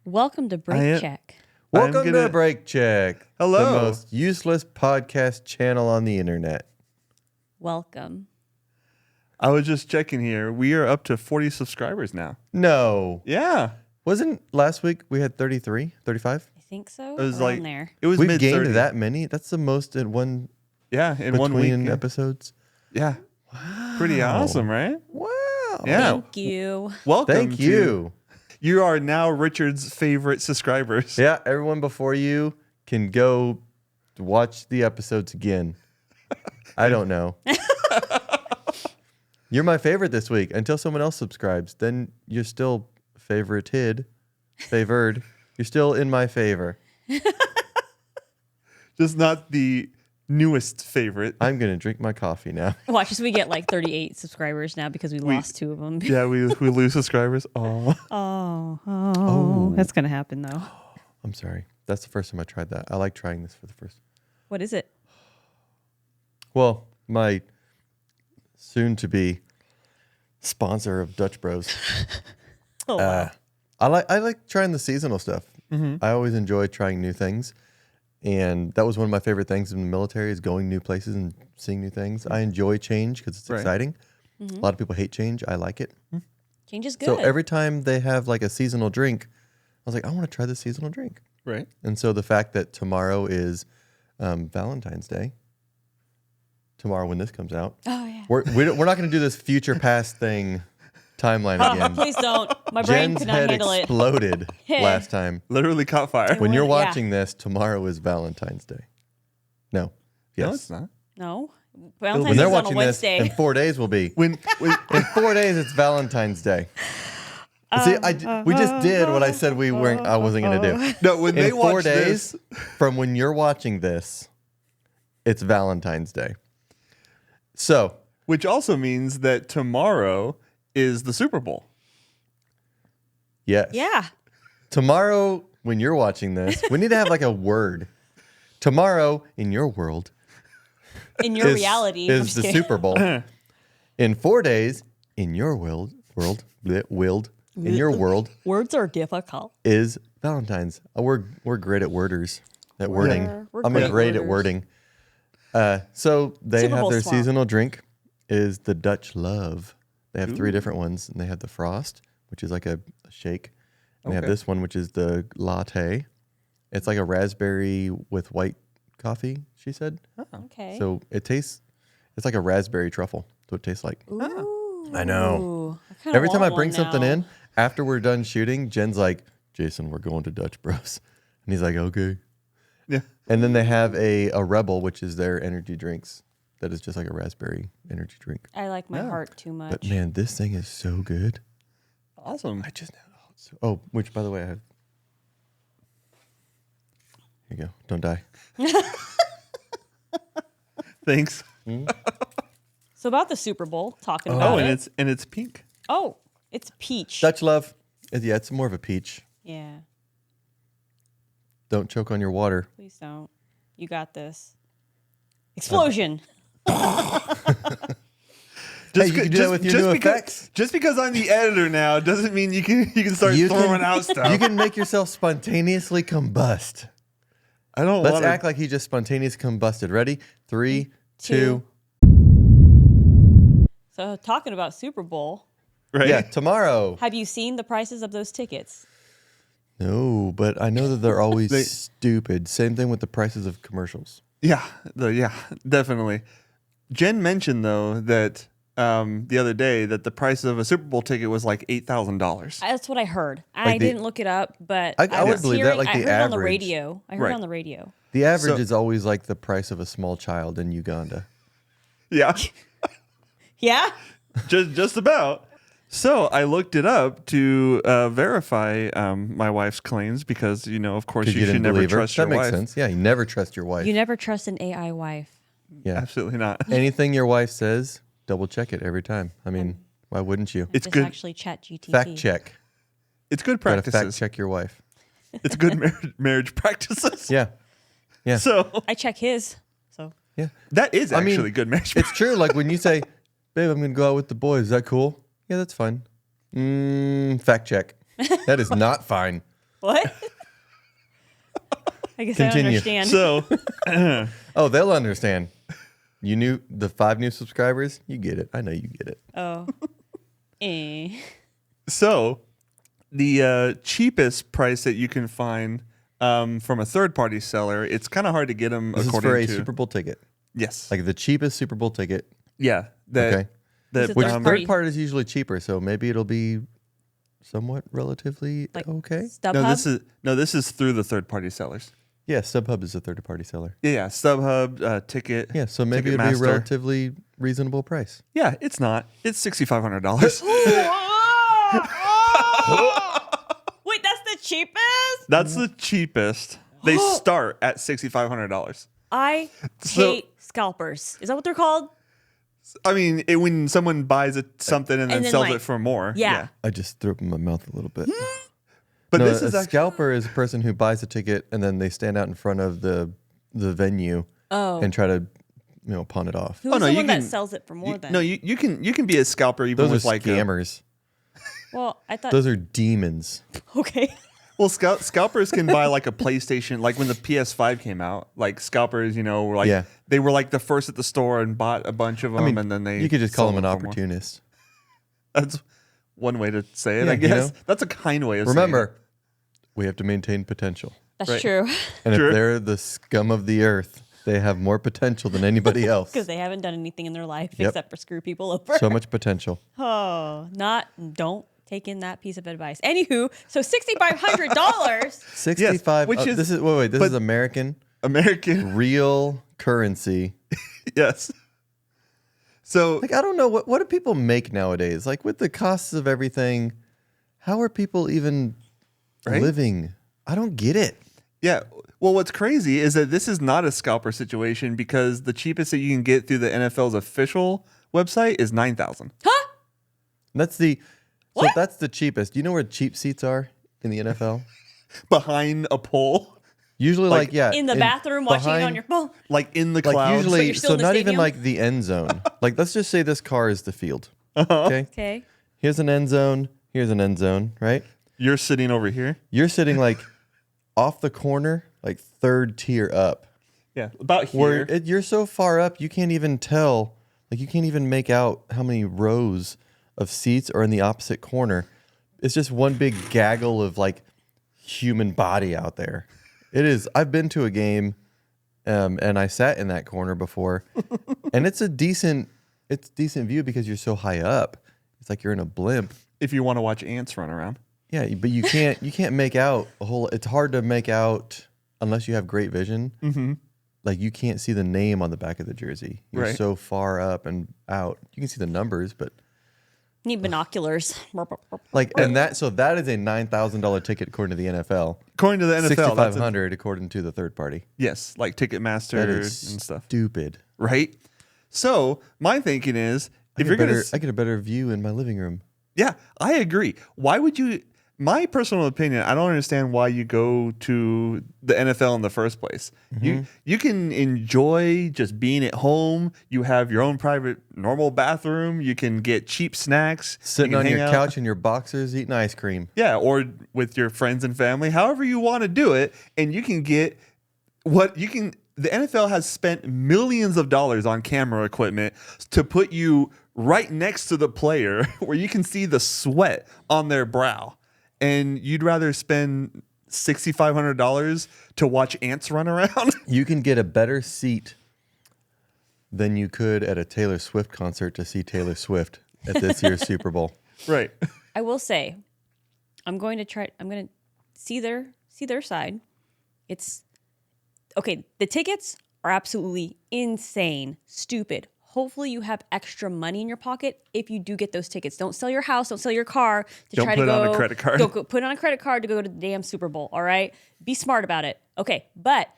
Welcome to Break Check. Welcome to Break Check. Hello. The most useless podcast channel on the internet. Welcome. I was just checking here. We are up to 40 subscribers now. No. Yeah. Wasn't last week we had 33, 35? I think so. It was Around like there. It was We've mid gained that many? That's the most in one in 1 week. between episodes. Yeah. Wow. Pretty awesome, right? Wow. Yeah. Thank you. Welcome. Thank you. You are now Richard's favorite subscribers. Yeah, everyone before you can go watch the episodes again. I don't know. You're my favorite this week until someone else subscribes. Then you're still favored. You're still in my favor. Just not the newest favorite. I'm going to drink my coffee now. Watch as we get like 38 subscribers now because we lost 2 of them. Yeah, we lose subscribers. Oh. Oh. That's going to happen though. I'm sorry. That's the first time I tried that. I like trying this for the first. What is it? Well, my soon-to-be sponsor of Dutch Bros. Oh, wow. I like trying the seasonal stuff. Mm-hmm. I always enjoy trying new things. And that was one of my favorite things in the military is going new places and seeing new things. I enjoy change because it's exciting. Mm-hmm. A lot of people hate change. I like it. Change is good. So every time they have like a seasonal drink, I was like, I want to try this seasonal drink. Right. And so the fact that tomorrow is Valentine's Day, tomorrow when this comes out, we're not going to do this future past thing timeline again. Please don't. My brain Jen's could not head handle it. exploded last time. Literally caught fire. When you're Yeah. watching this, tomorrow is Valentine's Day. No. Yes. No, it's not. No. When Valentine's they're is on a watching this, Wednesday. in 4 days will be. When In 4 days, it's Valentine's Day. See, we just did what I said I wasn't going to do. no, when they In 4 watch days this, from when you're watching this, it's Valentine's Day. So, which also means that tomorrow is the Super Bowl. yes. Yeah. Tomorrow, when you're watching this, we need to have like a word. Tomorrow, in your world, In your reality. I'm is just the kidding. Super Bowl. In 4 days, in your world, in your world Words are difficult. is Valentine's. We're great at worders, at wording. We're I'm great great at worders. wording. So they Super have Bowl their swamp. seasonal drink is the Dutch Love. They have 3 different ones, and they have the Frost, which is like a shake. And they have this one, which is the latte. It's like a raspberry with white coffee, she said. Okay. So it's like a raspberry truffle. So it tastes like. Ooh. I know. Ooh. kinda Every time I want bring one something now. in, after we're done shooting, Jen's like, Jason, we're going to Dutch Bros. And he's like, okay. Yeah. And then they have a Rebel, which is their energy drinks. That is just like a raspberry energy drink. I like my heart too much. But man, this thing is so good. Awesome. Which by the way, I have. Here you go. Don't die. Thanks. So about the Super Bowl, talking about Oh, it. and it's pink. Oh, it's peach. Dutch Love. Yeah, it's more of a peach. Yeah. Don't choke on your water. Please don't. You got this. Explosion. Hey, you can do that with your new effects. Just because I'm the editor now doesn't mean you can start throwing out stuff. You can make yourself spontaneously combust. I don't Let's want act like he just spontaneously combusted. Ready? 3, 2. So talking about Super Bowl, right. Yeah, tomorrow. have you seen the prices of those tickets? No, but I know that they're always stupid. Same thing with the prices of commercials. Yeah, definitely. Jen mentioned though that the other day that the price of a Super Bowl ticket was like $8,000. That's what I heard. I didn't look it up, but I would was believe that, hearing- like, I the heard it on the average. radio. I heard Right. it on the radio. The average So- is always like the price of a small child in Uganda. Yeah, Yeah? just about. So I looked it up to verify my wife's claims because of course you should didn't never believe her. trust That your makes wife. sense. Yeah, you never trust your wife. You never trust an AI wife. Yeah. Absolutely not. Anything your wife says, double check it every time. I mean, why wouldn't you? It's Just good. actually chat GTP. Fact check. It's good Gotta practices. fact check your wife. It's good marriage practices. Yeah. Yeah. So I check his. So Yeah. that is I mean, actually good marriage. It's true. Like when you say, babe, I'm going to go out with the boys. Is that cool? Yeah, that's fine. Fact check. That is not fine. What? I guess Continue. I don't understand. So, Oh, they'll understand. You knew the 5 new subscribers? You get it. I know you get it. Oh. so the cheapest price that you can find from a third-party seller, it's kind of hard to get them This is according for a to. Super Bowl ticket. Yes. Like the cheapest Super Bowl ticket. Yeah. That, Okay. That, Is it Which third third party? part is usually cheaper, so maybe it'll be somewhat relatively Like okay. StubHub? this is through the third-party sellers. Yeah, StubHub is a third-party seller. Yeah. StubHub, Ticket. Yeah, so maybe it'll be a Ticketmaster. relatively reasonable price. Yeah, it's not. It's $6,500. Wait, that's the cheapest? That's the cheapest. They start at $6,500. I So- hate scalpers. Is that what they're called? I mean, when someone buys something and then then, sells like, it for more. Yeah. I just threw up in my mouth a little bit. But No, this a is actually, scalper is a person who buys a ticket and then they stand out in front of the venue and try to pawn it off. Who's no, the you one that can- sells it for more than? no, you can be a scalper even Those with are like scammers. Well, I thought. Those are demons. Okay. Well, scalpers can buy like a PlayStation, like when the PS5 came out. Like scalpers, were like Yeah. they were like the first at the store and bought a bunch of them, and then they you could just call sold them an for more. opportunist. That's one way to say it, Yeah, I guess. you know? That's a kind way of Remember, we have to maintain potential. That's Right. true. And Sure. if they're the scum of the earth, they have more potential than anybody else. Because they haven't done anything in their life Yep. except for screw people over. So much potential. Don't take in that piece of advice. Anywho, so $6,500. 65. which is- this is wait. This but- is American American, real currency. yes. So Like I don't know what do people make nowadays? Like with the costs of everything, how are people even Right? living? I don't get it. yeah. Well, what's crazy is that this is not a scalper situation because the cheapest that you can get through the NFL's official website is $9,000. Huh? That's the What? so that's the cheapest. Do you know where cheap seats are in the NFL? Behind a pole, Usually Like, In the bathroom watching it on behind- your phone. like in the like clouds. usually you're still so in the not even stadium? like the end zone. Like let's just say this car is the field. Uh-huh. Okay? Okay. Here's an end zone, here's an end zone, right? You're sitting over here. You're sitting like off the corner, like third tier up. Yeah, about here. Where you're so far up, you can't even tell. Like you can't even make out how many rows of seats are in the opposite corner. It's just one big gaggle of like human body out there. It is. I've been to a game, and I sat in that corner before, and it's decent view because you're so high up. It's like you're in a blimp. If you want to watch ants run around. Yeah, but you can't make out a whole. It's hard to make out unless you have great vision. Mm-hmm. Like you can't see the name on the back of the jersey. You're Right. so far up and out. You can see the numbers, but Need binoculars. like and that is a $9,000 ticket according to the NFL. According to the NFL, that's a, $6,500 according to the third party. yes, like Ticketmaster That and is stuff, stupid. right? So my thinking is, if you're gonna, I get a better view in my living room. yeah, I agree. Why would you? My personal opinion, I don't understand why you go to the NFL in the first place. You can enjoy just being at home. You have your own private normal bathroom. You can get cheap snacks. Sitting you can on your hang out. couch in your boxers eating ice cream. Yeah, or with your friends and family, however you want to do it, and you can get what you can. The NFL has spent millions of dollars on camera equipment to put you right next to the player where you can see the sweat on their brow. And you'd rather spend $6,500 to watch ants run around? You can get a better seat than you could at a Taylor Swift concert to see Taylor Swift at this year's Super Bowl. Right. I will say, I'm going to see their side. It's okay. The tickets are absolutely insane, stupid. Hopefully you have extra money in your pocket if you do get those tickets. Don't sell your house, don't sell your car to Don't try to put it go on a credit card. Don't go, put it on a credit card to go to the damn Super Bowl, all right? Be smart about it. Okay, but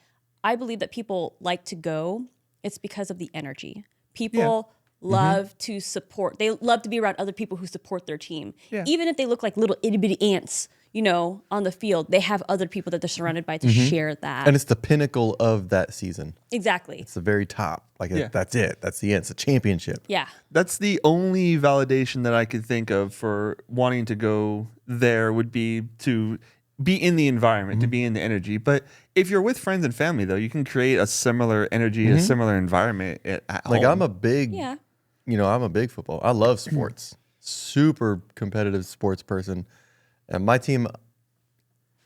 I believe that people like to go. It's because of the energy. People love to support. They love to be around other people who support their team. Yeah. Even if they look like little itty bitty ants, on the field, they have other people that they're surrounded by to share that. And it's the pinnacle of that season. Exactly. It's the very top. Like Yeah. that's it. That's the end. It's a championship. Yeah. That's the only validation that I could think of for wanting to go there would be to be in the environment, to be in the energy. But if you're with friends and family, though, you can create a similar energy, a similar environment at Like home. I'm a big, Yeah. I'm a big football. I love sports. Super competitive sports person. And my team,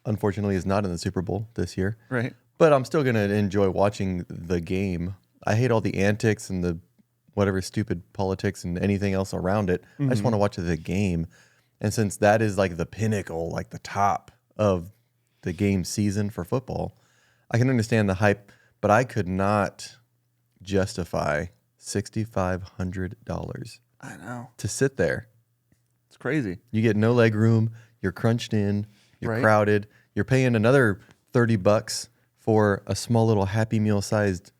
unfortunately, is not in the Super Bowl this year. Right. But I'm still going to enjoy watching the game. I hate all the antics and the whatever stupid politics and anything else around it. I just want to watch the game. And since that is like the pinnacle, like the top of the game season for football, I can understand the hype, but I could not justify $6,500 I know. to sit there. It's crazy. You get no leg room, you're crunched in, you're Right. crowded, you're paying another $30 for a small little Happy Meal sized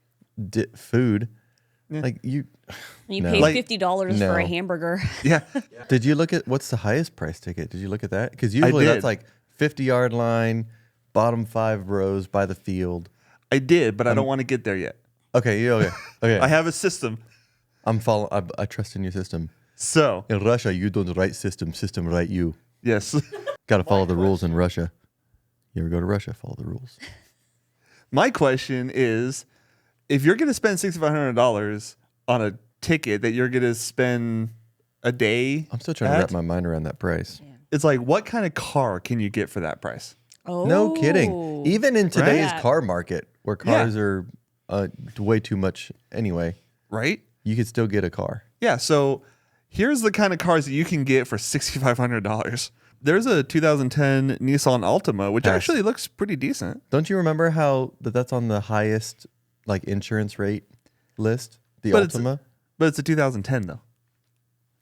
food. Like you You No. paid Like- $50 for a No. hamburger. Yeah. Did you look at what's the highest price ticket? Did you look at that? Because usually did. that's like 50-yard line, bottom 5 rows by the field. I did, but I don't want to get there yet. Okay, okay. I have a system. I'm following. I trust in your system. So, In Russia, you don't write system. System write you. yes. Got to follow the rules in Russia. You ever go to Russia? Follow the rules. My question is, if you're going to spend $6,500 on a ticket that you're going to spend a day, I'm still trying to wrap my mind around that price. it's like, what kind of car can you get for that price? Oh. No kidding. Even in today's Right. car market, where cars are way too much anyway, Right? you could still get a car. Yeah. So here's the kind of cars that you can get for $6,500. There's a 2010 Nissan Altima, which Pass. actually looks pretty decent. Don't you remember how that's on the highest like insurance rate list? The But it's- Altima. But it's a 2010 though.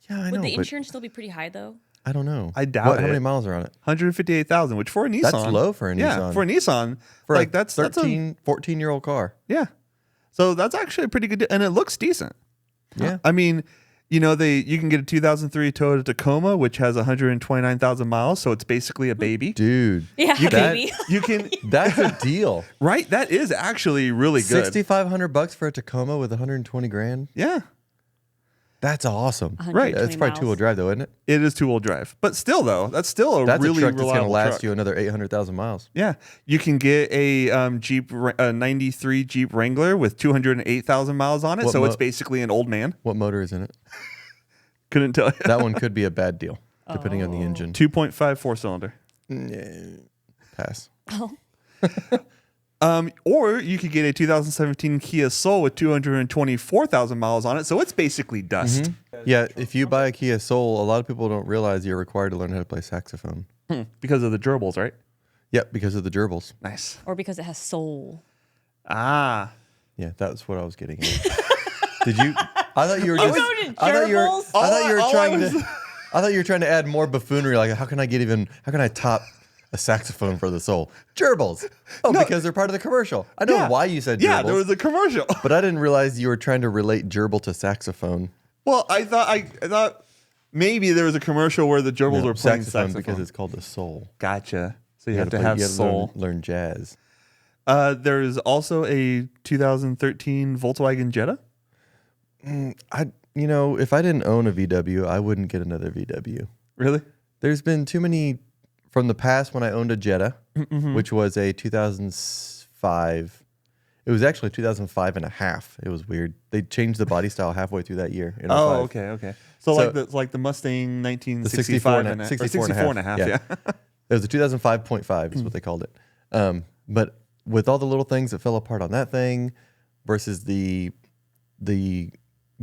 Yeah, I Would know, the but insurance still be pretty high, though? I don't know. I doubt How it. many miles are on it? 158,000, which for a Nissan, low for a Yeah, Nissan. for a Nissan, For like a that's 13, 14-year-old car. yeah. So that's actually a pretty good, and it looks decent. Yeah. I mean, you can get a 2003 Toyota Tacoma, which has 129,000 miles, so it's basically a baby. Dude, Yeah, You can, baby. you can, that's a deal. right? That is actually really good. $6,500 for a Tacoma with 120 grand. Yeah, That's awesome. 120 Right. That's probably miles. two-wheel drive though, isn't it? it is two-wheel drive, but still, though, that's still a That's really a truck that's going to reliable last truck. you another 800,000 miles. Yeah, you can get a a 93 Jeep Wrangler with 208,000 miles on it, What so it's mo- basically an old man. What motor is in it? Couldn't tell you. That one could be a bad deal, depending on the engine. 2.5 4-cylinder. Pass. Or you could get a 2017 Kia Soul with 224,000 miles on it, so it's basically dust. Yeah, if you buy a Kia Soul, a lot of people don't realize you're required to learn how to play saxophone. Because of the gerbils, right? Yep, because of the gerbils. Nice. Or because it has soul. Ah. Yeah, that's what I was getting at. Did you? I thought you were just. go to I thought you were. gerbils? I thought you were All I trying was- to. I thought you were trying to add more buffoonery. Like, how can I top a saxophone for the soul? Gerbils. Oh, because they're part of the commercial. I know why you said gerbils. Yeah, there was a commercial. But I didn't realize you were trying to relate gerbil to saxophone. Well, I thought maybe there was a commercial where the gerbils No, were playing saxophone saxophone. because it's called the soul. Gotcha. So you have gotta to have you gotta soul. Learn jazz. There's also a 2013 Volkswagen Jetta. If I didn't own a VW, I wouldn't get another VW. Really? There's been too many from the past when I owned a Jetta, which was a 2005. It was actually 2005 and a half. It was weird. They changed the body style halway through that year. In 05. Oh, okay. So like the Mustang 1965 and 64 and a half. Yeah. It was a 2005.5 is what they called it. But with all the little things that fell apart on that thing versus the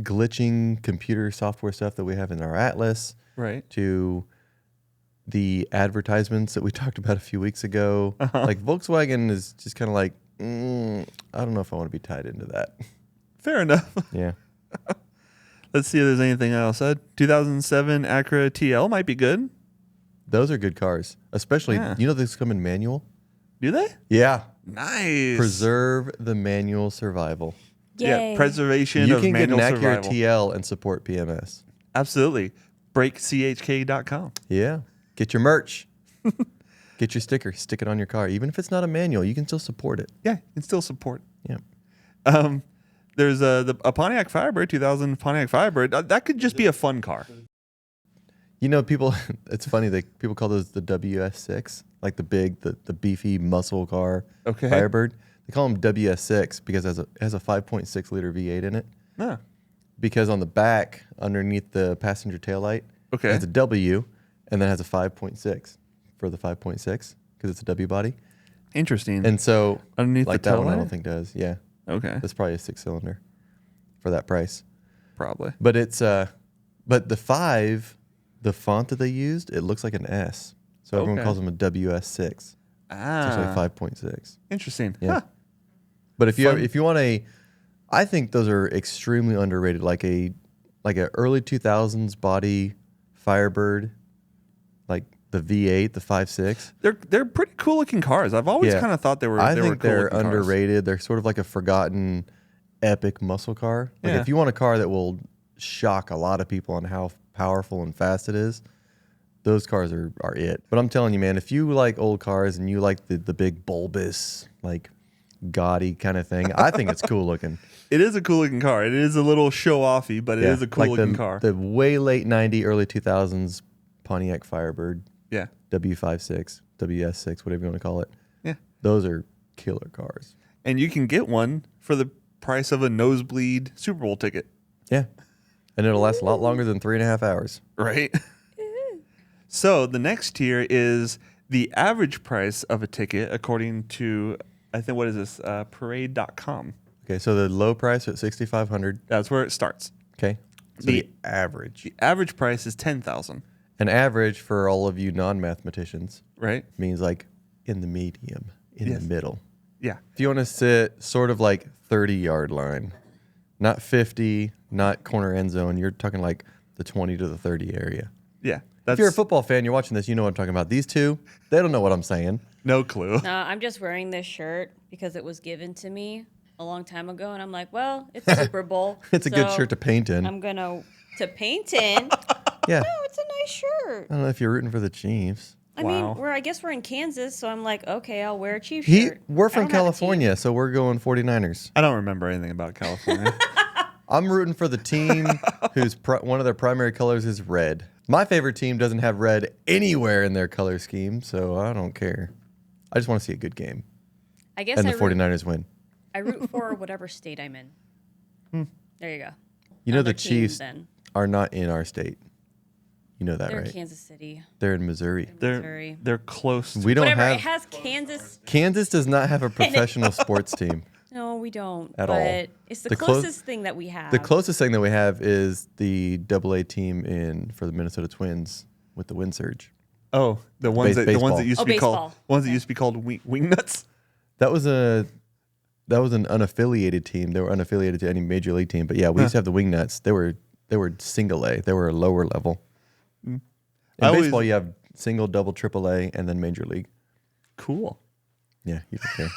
glitching computer software stuff that we have in our Atlas, Right. to the advertisements that we talked about a few weeks ago. Like Volkswagen is just kind of like, I don't know if I want to be tied into that. Fair enough. Yeah. Let's see if there's anything else. 2007 Acura TL might be good. Those are good cars. Especially, Yeah. these come in manual? Do they? Yeah. Nice. Preserve the manual survival. Yay. Yeah, preservation You of can get an manual Acura survival. TL and support PMS. Absolutely. BreakCHK.com. Yeah. Get your merch. Get your sticker. Stick it on your car. Even if it's not a manual, you can still support it. Yeah, you can still support. Yeah. There's a Pontiac Firebird, 2000 Pontiac Firebird. That could just be a fun car. You know, people. It's funny that people call those the WS6, like the big, the beefy muscle car. Okay. Firebird. They call them WS6 because it has a 5.6 liter V8 in it. Yeah. Because on the back, underneath the passenger taillight, Okay. it has a W, and then it has a 5.6 for the 5.6 because it's a W body. Interesting. And so underneath like the that one, I taillight? don't think does. Yeah, Okay. that's probably a 6-cylinder for that price. Probably. But it's but the 5, the font that they used, it looks like an S. So everyone Okay. calls them a WS6. It's actually 5.6. Interesting. Yeah. Huh. But if Fun. you want I think those are extremely underrated. Like a early 2000s body Firebird, like the V8, the 5.6. They're pretty cool looking cars. I've always Yeah. kind of thought they were. I they were think cool they're looking cars. underrated. They're sort of like a forgotten, epic muscle car. Like Yeah. if you want a car that will shock a lot of people on how powerful and fast it is, those cars are it. But I'm telling you, man, if you like old cars and you like the big bulbous, like gaudy kind of thing, I think it's cool looking. It is a cool looking car. It is a little show offy, but it is a cool like looking car. The way late 90s, early 2000s Pontiac Firebird, Yeah. W56, WS6, whatever you want to call it. Yeah. Those are killer cars. And you can get one for the price of a nosebleed Super Bowl ticket, Yeah. And it'll last a lot longer than 3.5 hours. right? So the next tier is the average price of a ticket according to, I think, what is this? Parade.com. Okay, so the low price at 6,500. That's where it starts. Okay. So the average. The average price is 10,000, An average for all of you non-mathematicians right? means like in the medium, in Yes. the middle. Yeah. If you want to sit sort of like 30-yard line, not 50, not corner end zone, you're talking like the 20 to the 30 area. Yeah. If you're a football fan, you're watching this, you know what I'm talking about. These two, they don't know what I'm saying. no clue. No, I'm just wearing this shirt because it was given to me a long time ago, and I'm like, well, it's Super Bowl. It's a good so shirt to paint in. I'm gonna paint in. Yeah. No, it's a nice shirt. I don't know if you're rooting for the Chiefs. I Wow. mean, I guess we're in Kansas, so I'm like, okay, I'll wear a Chiefs We're shirt. I from don't have a team. California, so we're going 49ers. I don't remember anything about California. I'm rooting for the team whose one of their primary colors is red. My favorite team doesn't have red anywhere in their color scheme, so I don't care. I just want to see a good game. I guess And I the 49ers win. I root for whatever state I'm in. There you go. You know Other the team, Chiefs then. are not in our state. You know that, They're right? in Kansas City. They're in Missouri. Missouri. They're close. We don't Whatever. have It has Kansas. Kansas does not have a professional sports team. No, we don't. At but all. It's the The clo- closest thing that we have. The closest thing that we have is the AA team for the Minnesota Twins with the Wind Surge. Oh, the ones that baseball. used to Oh, be baseball. called ones that used to be called wing nuts. That was an unaffiliated team. They were unaffiliated to any major league team. But yeah, we used to have the Wingnuts. They were single A. They were a lower level. In I always- baseball, you have single, double, triple A, and then major league. Cool. Yeah, you don't care.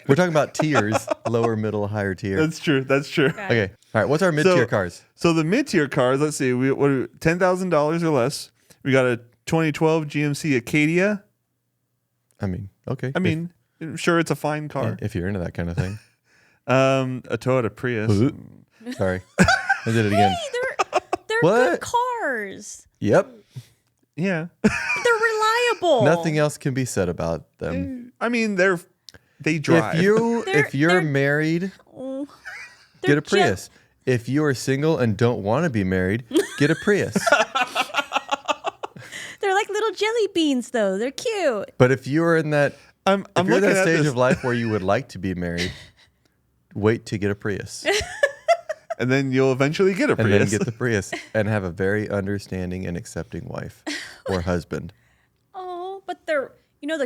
We're talking about tiers: lower, middle, higher tier. That's true. That's true. Okay. All right. What's our mid-tier cars? So the mid-tier cars, let's see, we what $10,000 or less. We got a 2012 GMC Acadia. I mean, okay. I mean, sure, it's a fine car. if you're into that kind of thing. A Toyota Prius. Sorry, I did it again. Hey, they're What? good cars. Yep. Yeah. They're reliable. Nothing else can be said about them. I mean, they drive. If you're they're- married, Oh, get a they're ju- Prius. If you are single and don't want to be married, get a Prius. They're like little jelly beans, though. They're cute. But if you are in that, I'm if you're in looking that at stage this, of life where you would like to be married, wait to get a Prius, and then you'll eventually get a and Prius. then get the Prius, and have a very understanding and accepting wife or husband. Oh, but they're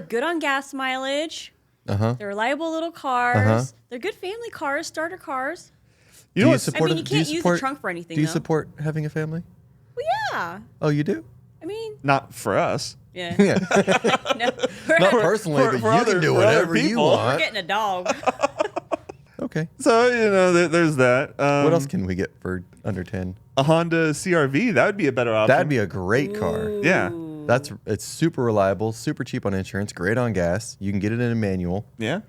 good on gas mileage. Uh-huh. They're reliable little cars. Uh-huh. They're good family cars, starter cars. You know Do you what's support? I mean, you do you can't use the support- trunk for anything, Do you though. support having a family? Well, yeah. Oh, you do? I mean, not for us. yeah. Yeah. No, we're, Not having- personally, for but you other- can do for other whatever you people. we're want. getting a dog. Okay. So there's that. What else can we get for under 10? A Honda CRV. That would be a better option. That'd be a great car. Yeah. It's super reliable, super cheap on insurance, great on gas. You can get it in a manual. Yeah.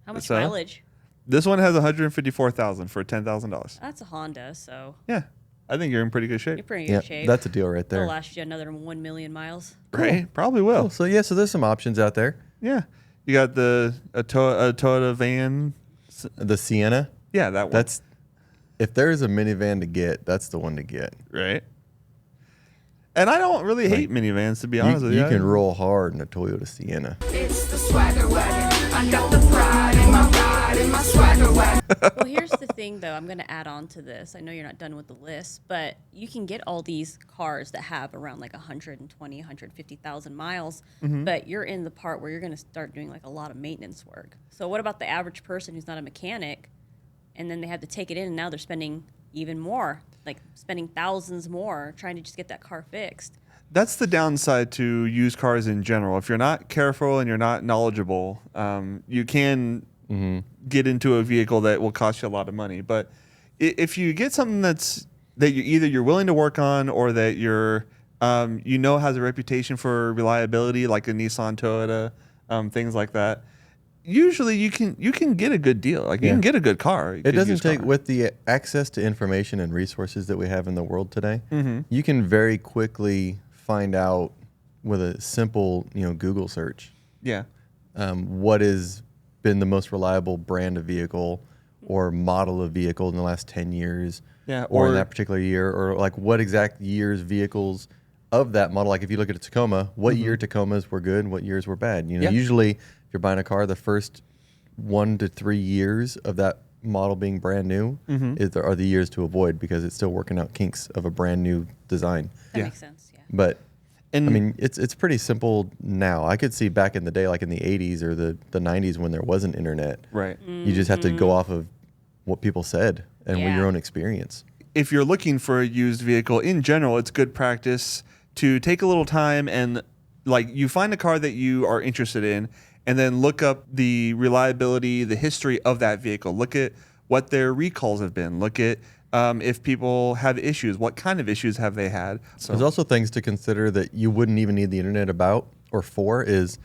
How much So? mileage? This one has 154,000 for $10,000. That's a Honda, so Yeah. I think you're in pretty good You're shape. pretty Yeah, good shape. that's a deal right It'll there. last you another 1 million miles. Right? Probably will. Cool. So yeah, so there's some options out there. Yeah. You got a Toyota van. The Sienna, Yeah, that one. that's if there's a minivan to get, that's the one to get. right. And I don't really hate minivans, to be honest with you. You can roll hard in a Toyota Sienna. It's the swagger wagon. I got the pride in my ride in my swagger wagon. Well, here's the thing, though. I'm going to add on to this. I know you're not done with the list, but you can get all these cars that have around like 120, 150,000 miles, but you're in the part where you're going to start doing like a lot of maintenance work. So what about the average person who's not a mechanic, and then they have to take it in, and now they're spending even more, like spending thousands more trying to just get that car fixed. That's the downside to used cars in general. If you're not careful and you're not knowledgeable, you can get into a vehicle that will cost you a lot of money. But if you get something that you're willing to work on, or that has a reputation for reliability, like a Nissan, Toyota, things like that, usually you can get a good deal. Like you can get a good car. It doesn't take, with the access to information and resources that we have in the world today, you can very quickly find out with a simple, Google search, Yeah. what has been the most reliable brand of vehicle or model of vehicle in the last 10 years, Yeah, or in or- that particular year, or like what exact years vehicles of that model. Like if you look at a Tacoma, what year Tacomas were good and what years were bad. Yeah. Usually if you're buying a car, the first 1 to 3 years of that model being brand new are the years to avoid, because it's still working out kinks of a brand new design. That Yeah. makes sense, yeah. But And I mean, it's pretty simple now. I could see back in the day, like in the 80s or the 90s, when there wasn't internet. right. You just have to go off of what people said and with Yeah. your own experience. If you're looking for a used vehicle in general, it's good practice to take a little time and like you find a car that you are interested in, and then look up the reliability, the history of that vehicle. Look at what their recalls have been. Look at if people have issues, what kind of issues have they had. So There's also things to consider that you wouldn't even need the internet about or for, is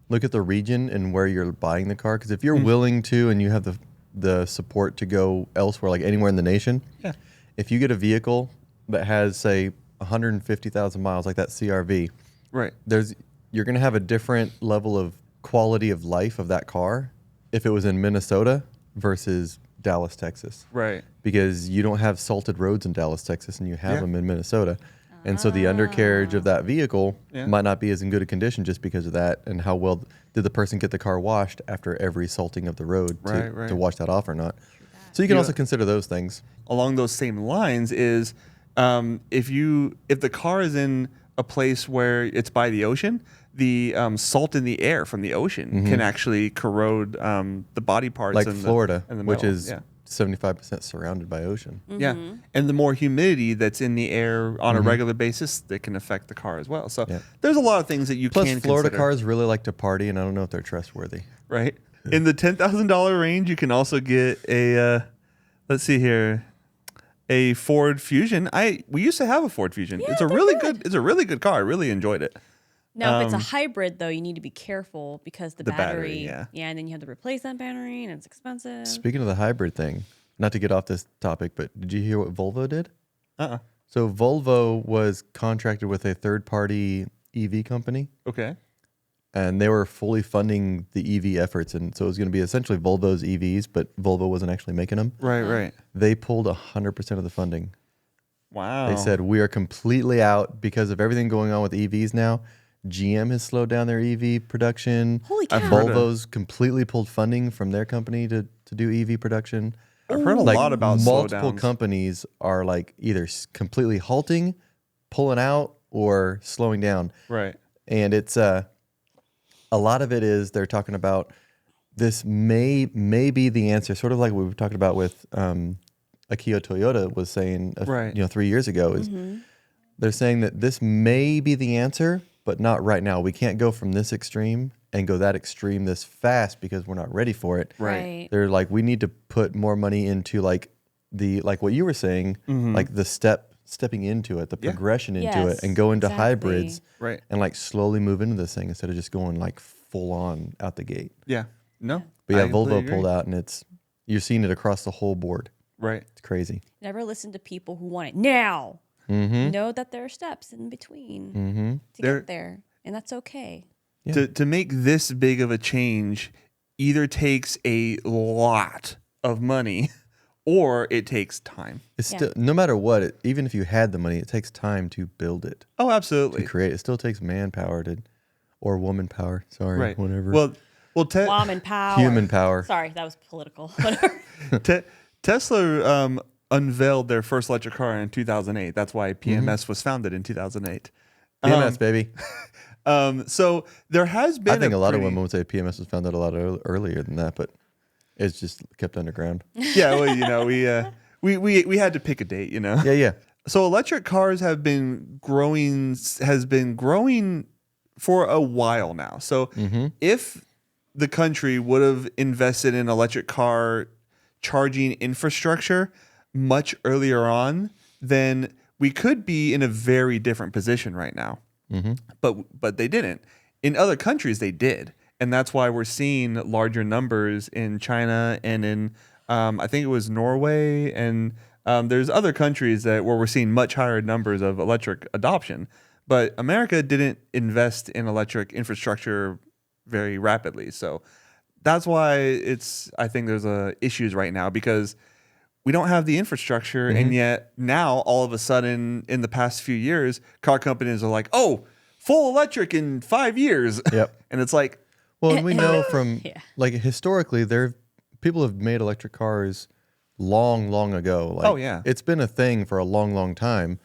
look at the region and where you're buying the car. Because if you're willing to, and you have the support to go elsewhere, like anywhere in the nation, Yeah. if you get a vehicle that has, say, 150,000 miles, like that CRV, right. you're going to have a different level of quality of life of that car if it was in Minnesota versus Dallas, Texas. Right. Because you don't have salted roads in Dallas, Texas, and you have Yeah. them in Minnesota. And so the undercarriage of that vehicle Yeah. might not be as in good a condition just because of that, and how well did the person get the car washed after every salting of the road Right. to wash that off or not. So you can Yeah. also consider those things. Along those same lines is if the car is in a place where it's by the ocean, the salt in the air from the ocean can actually corrode the body parts, Like and Florida, and the which metal. is 75% surrounded by ocean. Yeah, and the more humidity that's in the air on a regular basis, that can affect the car as well. So Yeah. there's a lot of things that you Plus, can Florida consider, cars really like to party, and I don't know if they're trustworthy. right? In the $10,000 range, you can also get a let's see here, a Ford Fusion. We used to have a Ford Fusion. It's a really good. It's a really good car. I really enjoyed it. Now, if it's a hybrid, though, you need to be careful because the battery, battery, yeah. and then you have to replace that battery, and it's expensive. Speaking of the hybrid thing, not to get off this topic, but did you hear what Volvo did? So Volvo was contracted with a third-party EV company, Okay. and they were fully funding the EV efforts. And so it was going to be essentially Volvo's EVs, but Volvo wasn't actually making them. Right. Right. They pulled 100% of the funding. Wow. They said, we are completely out because of everything going on with EVs now. GM has slowed down their EV production. Holy cow. I've heard of- Volvo's completely pulled funding from their company to do EV production. I've heard a Like, lot about multiple slowdowns. companies are like either completely halting, pulling out, or slowing down. Right. And it's a lot of it is they're talking about this may be the answer, sort of like we were talking about with Akio Toyota was saying, Right. 3 years ago. Is they're saying that this may be the answer, but not right now. We can't go from this extreme and go that extreme this fast because we're not ready for it. Right. They're like, we need to put more money into like what you were saying, like the stepping into it, the progression into Yes, it, and go into exactly. hybrids, Right. and like slowly move into this thing instead of just going like full on out the gate. Yeah. No. But yeah, I completely Volvo agree. pulled out, and you're seeing it across the whole board. Right. It's crazy. Never listen to people who want it now. Know that there are steps in between to get there, and that's okay. Yeah. To make this big of a change either takes a lot of money or it takes time. It's still, no matter what, even if you had the money, it takes time to build it, Oh, to absolutely. create. It still takes manpower or woman power. Sorry, Right. whatever. Well, Woman power. Human power. Sorry, that was political. Tesla unveiled their first electric car in 2008. That's why PMS was founded in 2008. PMS, baby. So there has been. I think a lot of women would say PMS was founded a lot earlier than that, but it's just kept underground. Yeah, well, we had to pick a date, Yeah. So electric cars has been growing for a while now. So if the country would have invested in electric car charging infrastructure much earlier on, then we could be in a very different position right now. But they didn't. In other countries, they did. And that's why we're seeing larger numbers in China and in, I think it was Norway. And there's other countries where we're seeing much higher numbers of electric adoption. But America didn't invest in electric infrastructure very rapidly. So that's why I think there's issues right now because we don't have the infrastructure. And yet now all of a sudden in the past few years, car companies are like, oh, full electric in 5 years. Yep. And it's like, Well, and we know from Yeah. like historically, people have made electric cars long ago. Like, Oh, yeah. it's been a thing for a long time,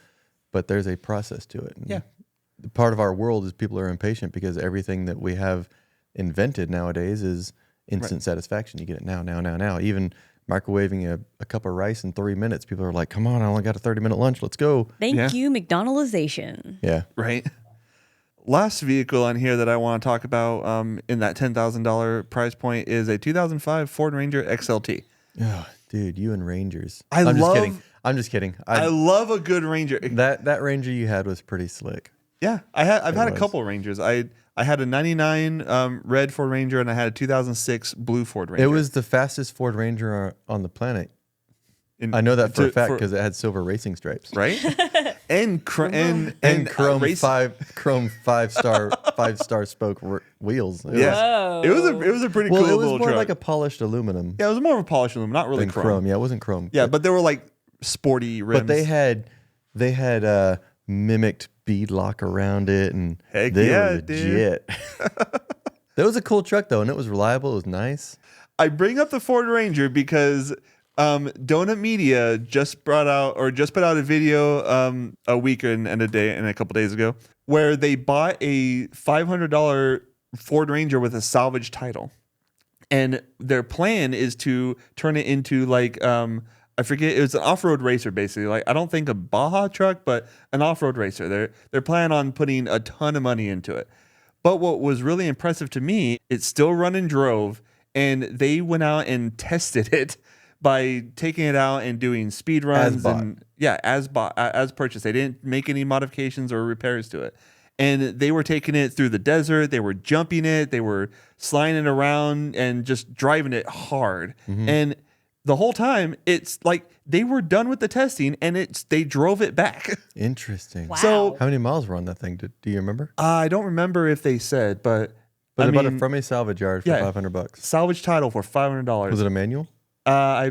but there's a process to it. And Yeah. part of our world is people are impatient because everything that we have invented nowadays is instant satisfaction. You get it now. Even microwaving a cup of rice in 3 minutes, people are like, "Come on, I only got a 30-minute lunch. Let's go." Thank you, McDonaldization. Yeah. right. Last vehicle on here that I want to talk about in that $10,000 price point is a 2005 Ford Ranger XLT. Oh, dude, you and Rangers. I'm just kidding. I'm just kidding. I love a good Ranger. That Ranger you had was pretty slick. Yeah, I've had a was. couple Rangers. I had a 99 red Ford Ranger and I had a 2006 blue Ford Ranger. It was the fastest Ford Ranger on the planet. In- I know that for a to- fact because it had silver racing stripes. right? and And chrome race- 5-star spoke wheels. It Yeah, it was a pretty Was, cool it was little more truck. like a polished aluminum Yeah, it was more of a polished aluminum, not really than chrome. Yeah, it wasn't chrome. Yeah, but they were like sporty rims. But they had mimicked beadlock around it, and Heck they yeah, were legit. That was a cool truck though, and it was reliable. It was nice. I bring up the Ford Ranger because Donut Media just put out a video a week and a couple days ago where they bought a $500 Ford Ranger with a salvage title, and their plan is to turn it into like I forget, it was an off-road racer basically. Like I don't think a Baja truck, but an off-road racer. They're planning on putting a ton of money into it. But what was really impressive to me, it's still run and drove, and they went out and tested it by taking it out and doing speed runs as purchased. They didn't make any modifications or repairs to it. And they were taking it through the desert, they were jumping it, they were sliding it around and just driving it hard. And the whole time it's like they were done with the testing and they drove it back. Interesting. Wow. So How many miles were on that thing? Do you remember? I don't remember if they said, but But I they bought it mean, from a salvage yard for yeah. $500. salvage title for $500. Was it a manual? I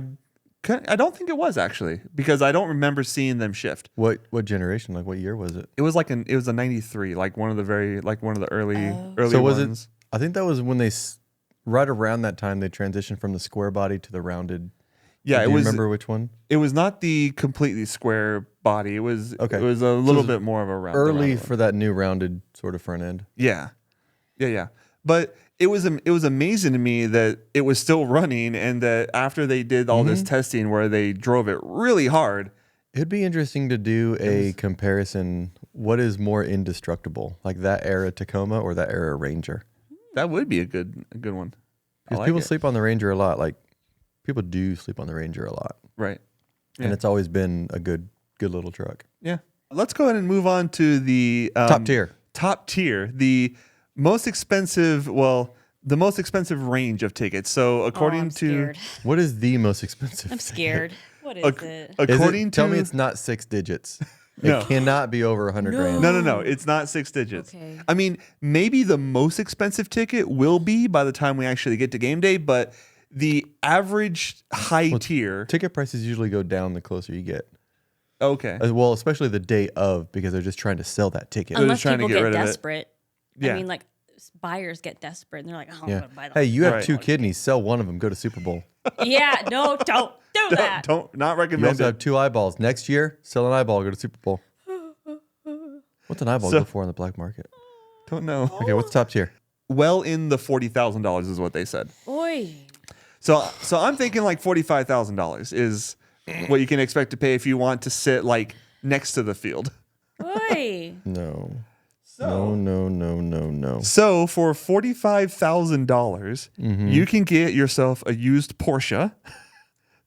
don't think it was actually because I don't remember seeing them shift. What generation? Like what year was it? It was a 93, like one of the early So was ones. it? I think that was when right around that time they transitioned from the square body to the rounded. Yeah, Do it you was. remember which one? It was not the completely square body. It was. Okay. It was a So little it was bit more of a round. Early round one. for that new rounded sort of front end. Yeah. But it was amazing to me that it was still running and that after they did all this testing where they drove it really hard. It'd be interesting to do a comparison. What is more indestructible, like that era Tacoma or that era Ranger? That would be a good one. I Because like people it. sleep on the Ranger a lot. Like people do sleep on the Ranger a lot, Right. and Yeah. it's always been a good little truck. Yeah. Let's go ahead and move on to the Top tier. Top tier, the most expensive. Well, the most expensive range of tickets. So according I'm to scared. What is the most expensive? I'm scared. What is it? According to Tell me it's not 6 digits. No. It cannot be over 100 grand. No. It's not 6 digits. Okay. I mean, maybe the most expensive ticket will be by the time we actually get to game day, but the average high tier. Ticket prices usually go down the closer you get. Okay. Well, especially the day of, because they're just trying to sell that ticket. just Unless trying to people get get rid of it. desperate. Yeah. I mean, like buyers get desperate and they're like, oh, I'm Yeah. gonna buy the Hey, you have Right. 2 kidneys. Sell one of them. Go to Super Bowl. Yeah, no, don't do that. Don't not You recommend also it. have 2 eyeballs. Next year, sell an eyeball. Go to Super Bowl. What's an eyeball So- go for on the black market? Don't know. Okay, what's top tier? Well, in the $40,000 is what they said. Oi. So I'm thinking like $45,000 is what you can expect to pay if you want to sit like next to the field. Oi. No. No. So for $45,000, Mm-hmm. you can get yourself a used Porsche.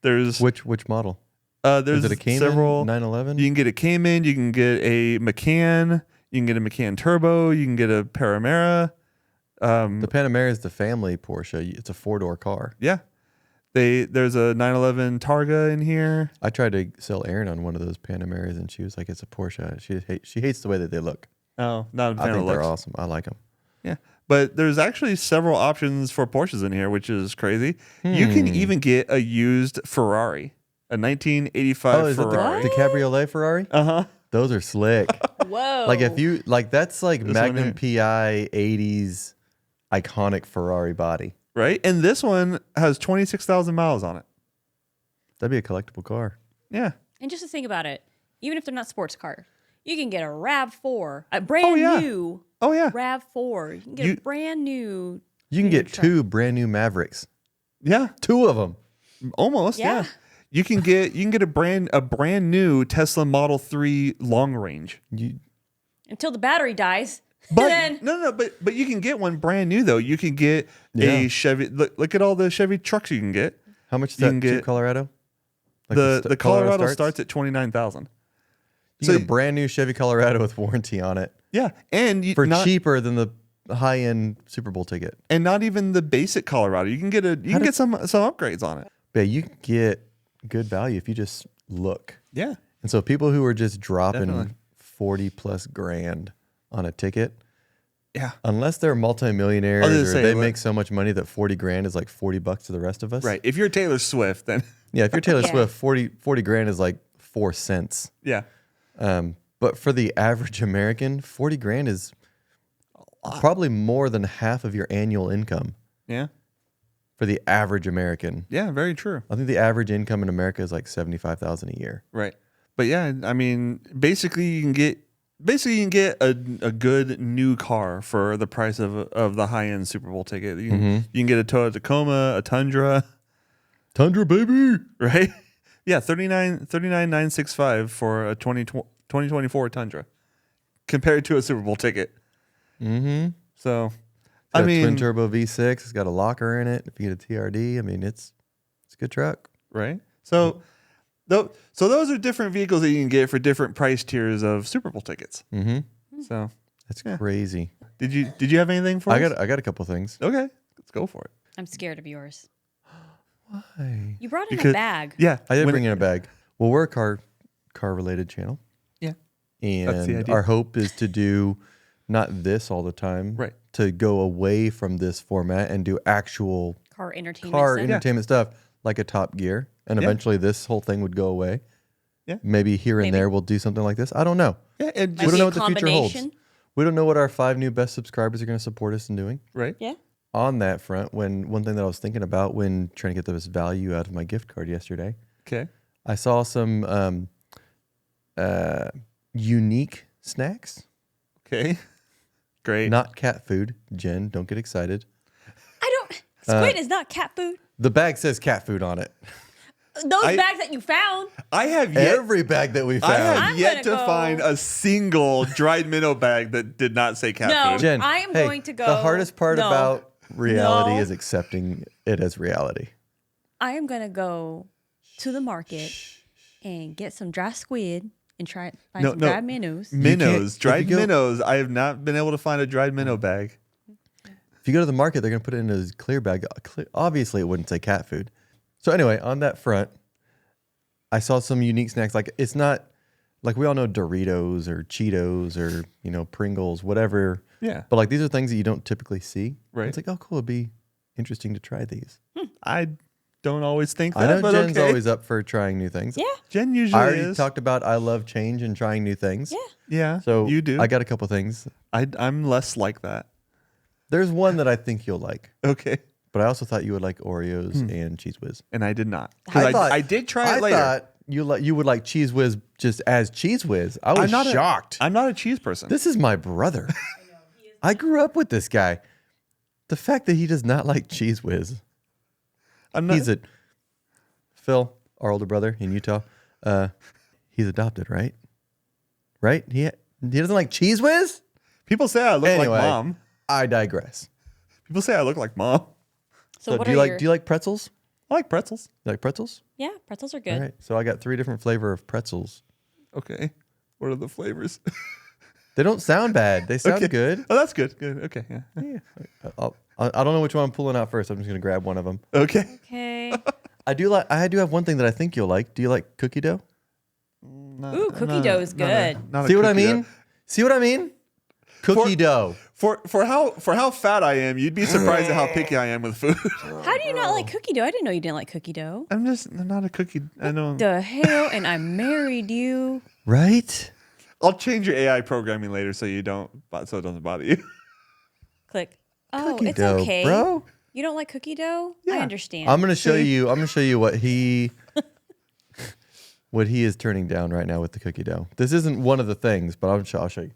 There's Which model? there's Is it a Cayman several. 911? You can get a Cayman. You can get a Macan. You can get a Macan Turbo. You can get a Panamera. The Panamera is the family Porsche. It's a 4-door car. Yeah. There's a 911 Targa in here. I tried to sell Erin on one of those Panameras, and she was like, "It's a Porsche." She hates the way that they look. Oh, not a I fan think of they're looks. awesome. I like them. Yeah. But there's actually several options for Porsches in here, which is crazy. You can even get a used Ferrari, a 1985 Oh, is Ferrari. it the cabriolet Ferrari? Uh-huh. Those are slick. Whoa. Like if you like, that's like This one Magnum PI 80s iconic Ferrari body. Right? And this one has 26,000 miles on it. That'd be a collectible car. Yeah. And just to think about it, even if they're not sports cars, you can get a RAV4, a brand yeah. new Oh, yeah. RAV4. You can get You- a brand new. You can get truck. 2 brand new Mavericks. Yeah. 2 of them. Almost. Yeah. Yeah. You can get a brand new Tesla Model 3 long range. Until the battery dies. But then no, but you can get one brand new though. You can get Yeah. a Chevy. Look at all the Chevy trucks you can get. How much is You that can to get- Colorado? Like The Colorado starts at 29,000. You so- get a brand new Chevy Colorado with warranty on it Yeah, and you for not, cheaper than the high-end Super Bowl ticket. and not even the basic Colorado. You can get some upgrades on it. But you can get good value if you just look. Yeah, And so people who are just dropping Definitely. 40 plus grand on a ticket, yeah, unless they're multimillionaires I was or gonna say, they what- make so much money that 40 grand is like 40 bucks to the rest of us. right. If you're Taylor Swift, then Yeah, if you're Taylor Yeah. Swift, 40 grand is like 4 cents. yeah, But for the average American, 40 grand is probably more than half of your annual income yeah, for the average American. yeah. Very true. I think the average income in America is like 75,000 a year. Right. But yeah, I mean, basically you can get a good new car for the price of the high end Super Bowl ticket. You can get a Toyota Tacoma, a Tundra, Tundra, baby. right? Yeah, 39,965 for a 2024 Tundra compared to a Super Bowl ticket. Mm-hmm. So, I I mean, twin turbo V6. It's got a locker in it. If you get a TRD, I mean, it's a good truck. right? So, so those are different vehicles that you can get for different price tiers of Super Bowl tickets. Mm-hmm. So, That's Yeah. crazy. did you have anything for I us? got a couple things. Okay, let's go for it. I'm scared of yours. Why? You brought in Because- a bag. Yeah, I did when- bring in a bag. Well, we're a car related channel, Yeah, That's the and idea. our hope is to do not this all the time, Right. To go away from this format and do actual Car entertainment. car stuff. entertainment stuff like a Top Gear, and Yeah. eventually this whole thing would go away. Yeah. Maybe here and Maybe. there we'll do something like this. I don't know. yeah, and Might We don't be know a what the future holds. combination. We don't know what our 5 new best subscribers are going to support us in doing. right. Yeah. On that front, one thing that I was thinking about when trying to get this value out of my gift card yesterday, Okay. I saw some unique snacks, Okay. Great. not cat food. Jen, don't get excited. I don't. Squid is not cat food. The bag says cat food on it. Those I- bags that you found. I have yet. Every bag that we I found. have I'm yet to gonna go- find a single dried minnow bag that did not say cat No. food. Jen, I am hey, going to go- The hardest part No. about reality No. is accepting it as reality. I am gonna go to the market and get some dry squid and try find No, some no. dried minnows. Minnows, if dried you go- minnows. I have not been able to find a dried minnow bag. If you go to the market, they're going to put it in a clear bag. Obviously, it wouldn't say cat food. So anyway, on that front, I saw some unique snacks. Like it's not like we all know Doritos or Cheetos or Pringles, whatever. Yeah. But like these are things that you don't typically see. Right. It's like, oh, cool. It'd be interesting to try these. I don't always think that, I know but Jen's okay. always up for trying new things. Yeah. Jen usually I already is. talked about I love change and trying new things. Yeah. Yeah. So you do. I got a couple things. I'm less like that. There's one that I think you'll like, Okay. but I also thought you would like Oreos and Cheese Whiz. And I did not. Because I did try it later. I thought you would like Cheese Whiz just as Cheese Whiz. I was shocked. I'm not a cheese person. This is my brother. I grew up with this guy. The fact that he does not like Cheese Whiz. I'm not. He's Phil, our older brother in Utah. He's adopted, right? Right? He doesn't like Cheese Whiz? People say I look Anyway, like mom. I digress. People say I look like mom. So what do you are like your... do you like pretzels? I like pretzels. You like pretzels? Yeah, pretzels are good. All right. So I got 3 different flavor of pretzels. Okay. What are the flavors? They don't sound bad. They sound Okay. good. Oh, that's good. Good. Okay. Yeah. Yeah. I don't know which one I'm pulling out first. I'm just gonna grab one of them. Okay. Okay. I do have one thing that I think you'll like. Do you like cookie dough? Ooh, cookie dough is good. Not a See what I cookie mean? dough. See what I mean? Cookie dough. For how fat I am, you'd be surprised at how picky I am with food. How do you not like cookie dough? I didn't know you didn't like cookie dough. I'm not a cookie. I know. The hell? And I married you. Right? I'll change your AI programming later so it doesn't bother you. Click. Oh, Cookie it's dough, okay. bro. You don't like cookie dough? I Yeah. understand. I'm gonna show you what he is turning down right now with the cookie dough. This isn't one of the things, but I'll show you.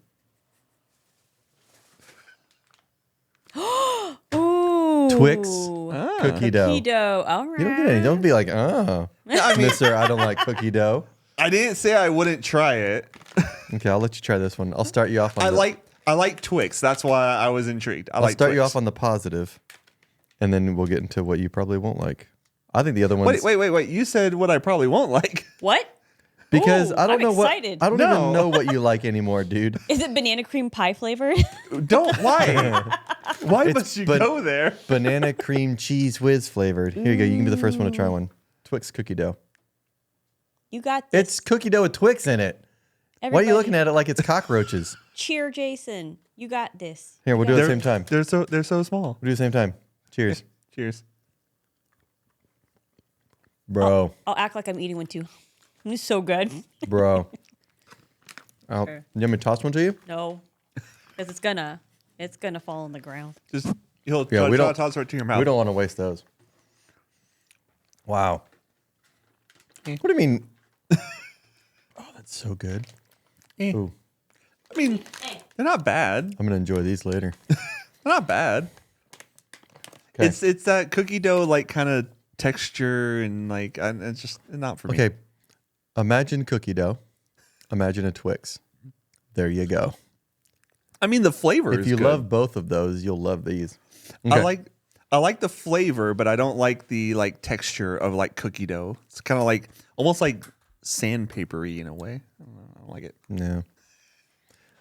Ooh. Twix Ah. cookie dough. Cookie dough. All right. You don't get any. Don't be like, Mister, I don't like cookie dough. I didn't say I wouldn't try it. Okay, I'll let you try this one. I'll start you off on I like Twix. That's why I was intrigued. I'll like start Twix. you off on the positive, and then we'll get into what you probably won't like. I think the other ones. Wait. You said what I probably won't like. What? Because Ooh, I don't I'm know excited. what I don't No. even know what you like anymore, dude. Is it banana cream pie flavor? Don't lie. Why It's must you ban- go there? Banana cream cheese whiz flavored. Here you go. You can be the first one to try one. Twix cookie dough. You got this. It's cookie dough with Twix in it. Why are you looking at it like it's cockroaches? Cheer, Jason. You got this. Here, we'll do it at the same time. They're so small. We'll do it at the same time. Cheers, Cheers. bro. I'll act like I'm eating one too. It's so good. Bro. You want me to toss one to you? No, because it's gonna fall on the ground. Just we try to don't- toss right to your mouth. We don't want to waste those. Wow. What do you mean? Oh, that's so good. Ooh, I mean, they're not bad. I'm gonna enjoy these later. They're not bad. 'Kay. It's that cookie dough like kind of texture and like it's just not for me. Okay. Imagine cookie dough. Imagine a Twix. There you go. I mean the flavor. If is you good. love both of those, you'll love these. I Okay. like the flavor, but I don't like the like texture of like cookie dough. It's kind of like almost like sandpapery in a way. I don't like it. No.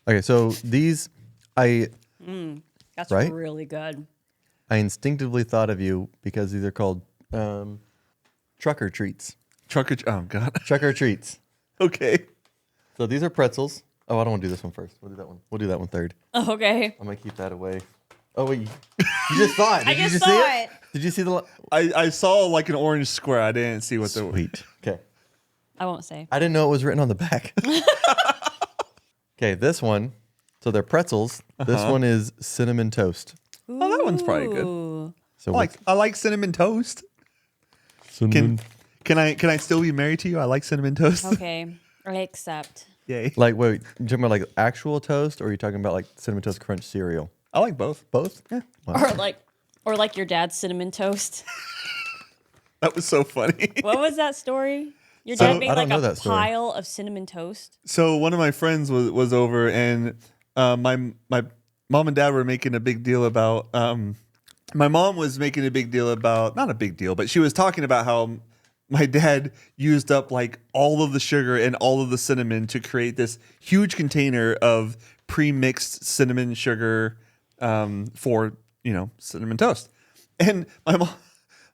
Okay, so these That's Right? really good. I instinctively thought of you because these are called trucker treats. Oh god. Trucker treats. Okay. So these are pretzels. Oh, I don't want to do this one first. We'll do that one. We'll do that one third. Okay. I'm gonna keep that away. Oh wait, you just saw it. Did you just just saw see it. Did you see the? I saw like an orange square. I didn't see what the Sweet. Okay. I won't say. I didn't know it was written on the back. Okay, this one. So they're pretzels. This one is cinnamon toast. Oh, that one's probably good. Ooh. So I like cinnamon toast. cinnamon. Can I still be married to you? I like cinnamon toast. Okay. I accept. Yay. Like, wait, you talking about like actual toast, or are you talking about like cinnamon toast crunch cereal? I like both. Both? Yeah. Or like your dad's cinnamon toast. That was so funny. What was that story? Your So- dad made I don't like know a that story. pile of cinnamon toast. So one of my friends was over, and my mom and dad were making a big deal about. My mom was making a big deal about, not a big deal, but she was talking about how my dad used up like all of the sugar and all of the cinnamon to create this huge container of pre-mixed cinnamon sugar for cinnamon toast. And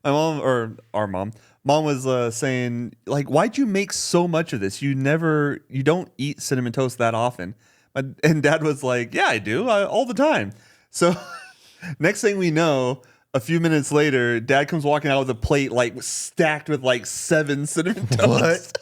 My mom or our mom was saying like, why'd you make so much of this? You don't eat cinnamon toast that often. And Dad was like, yeah, I do all the time. So next thing we know, a few minutes later, Dad comes walking out with a plate like stacked with like 7 cinnamon toasts. What?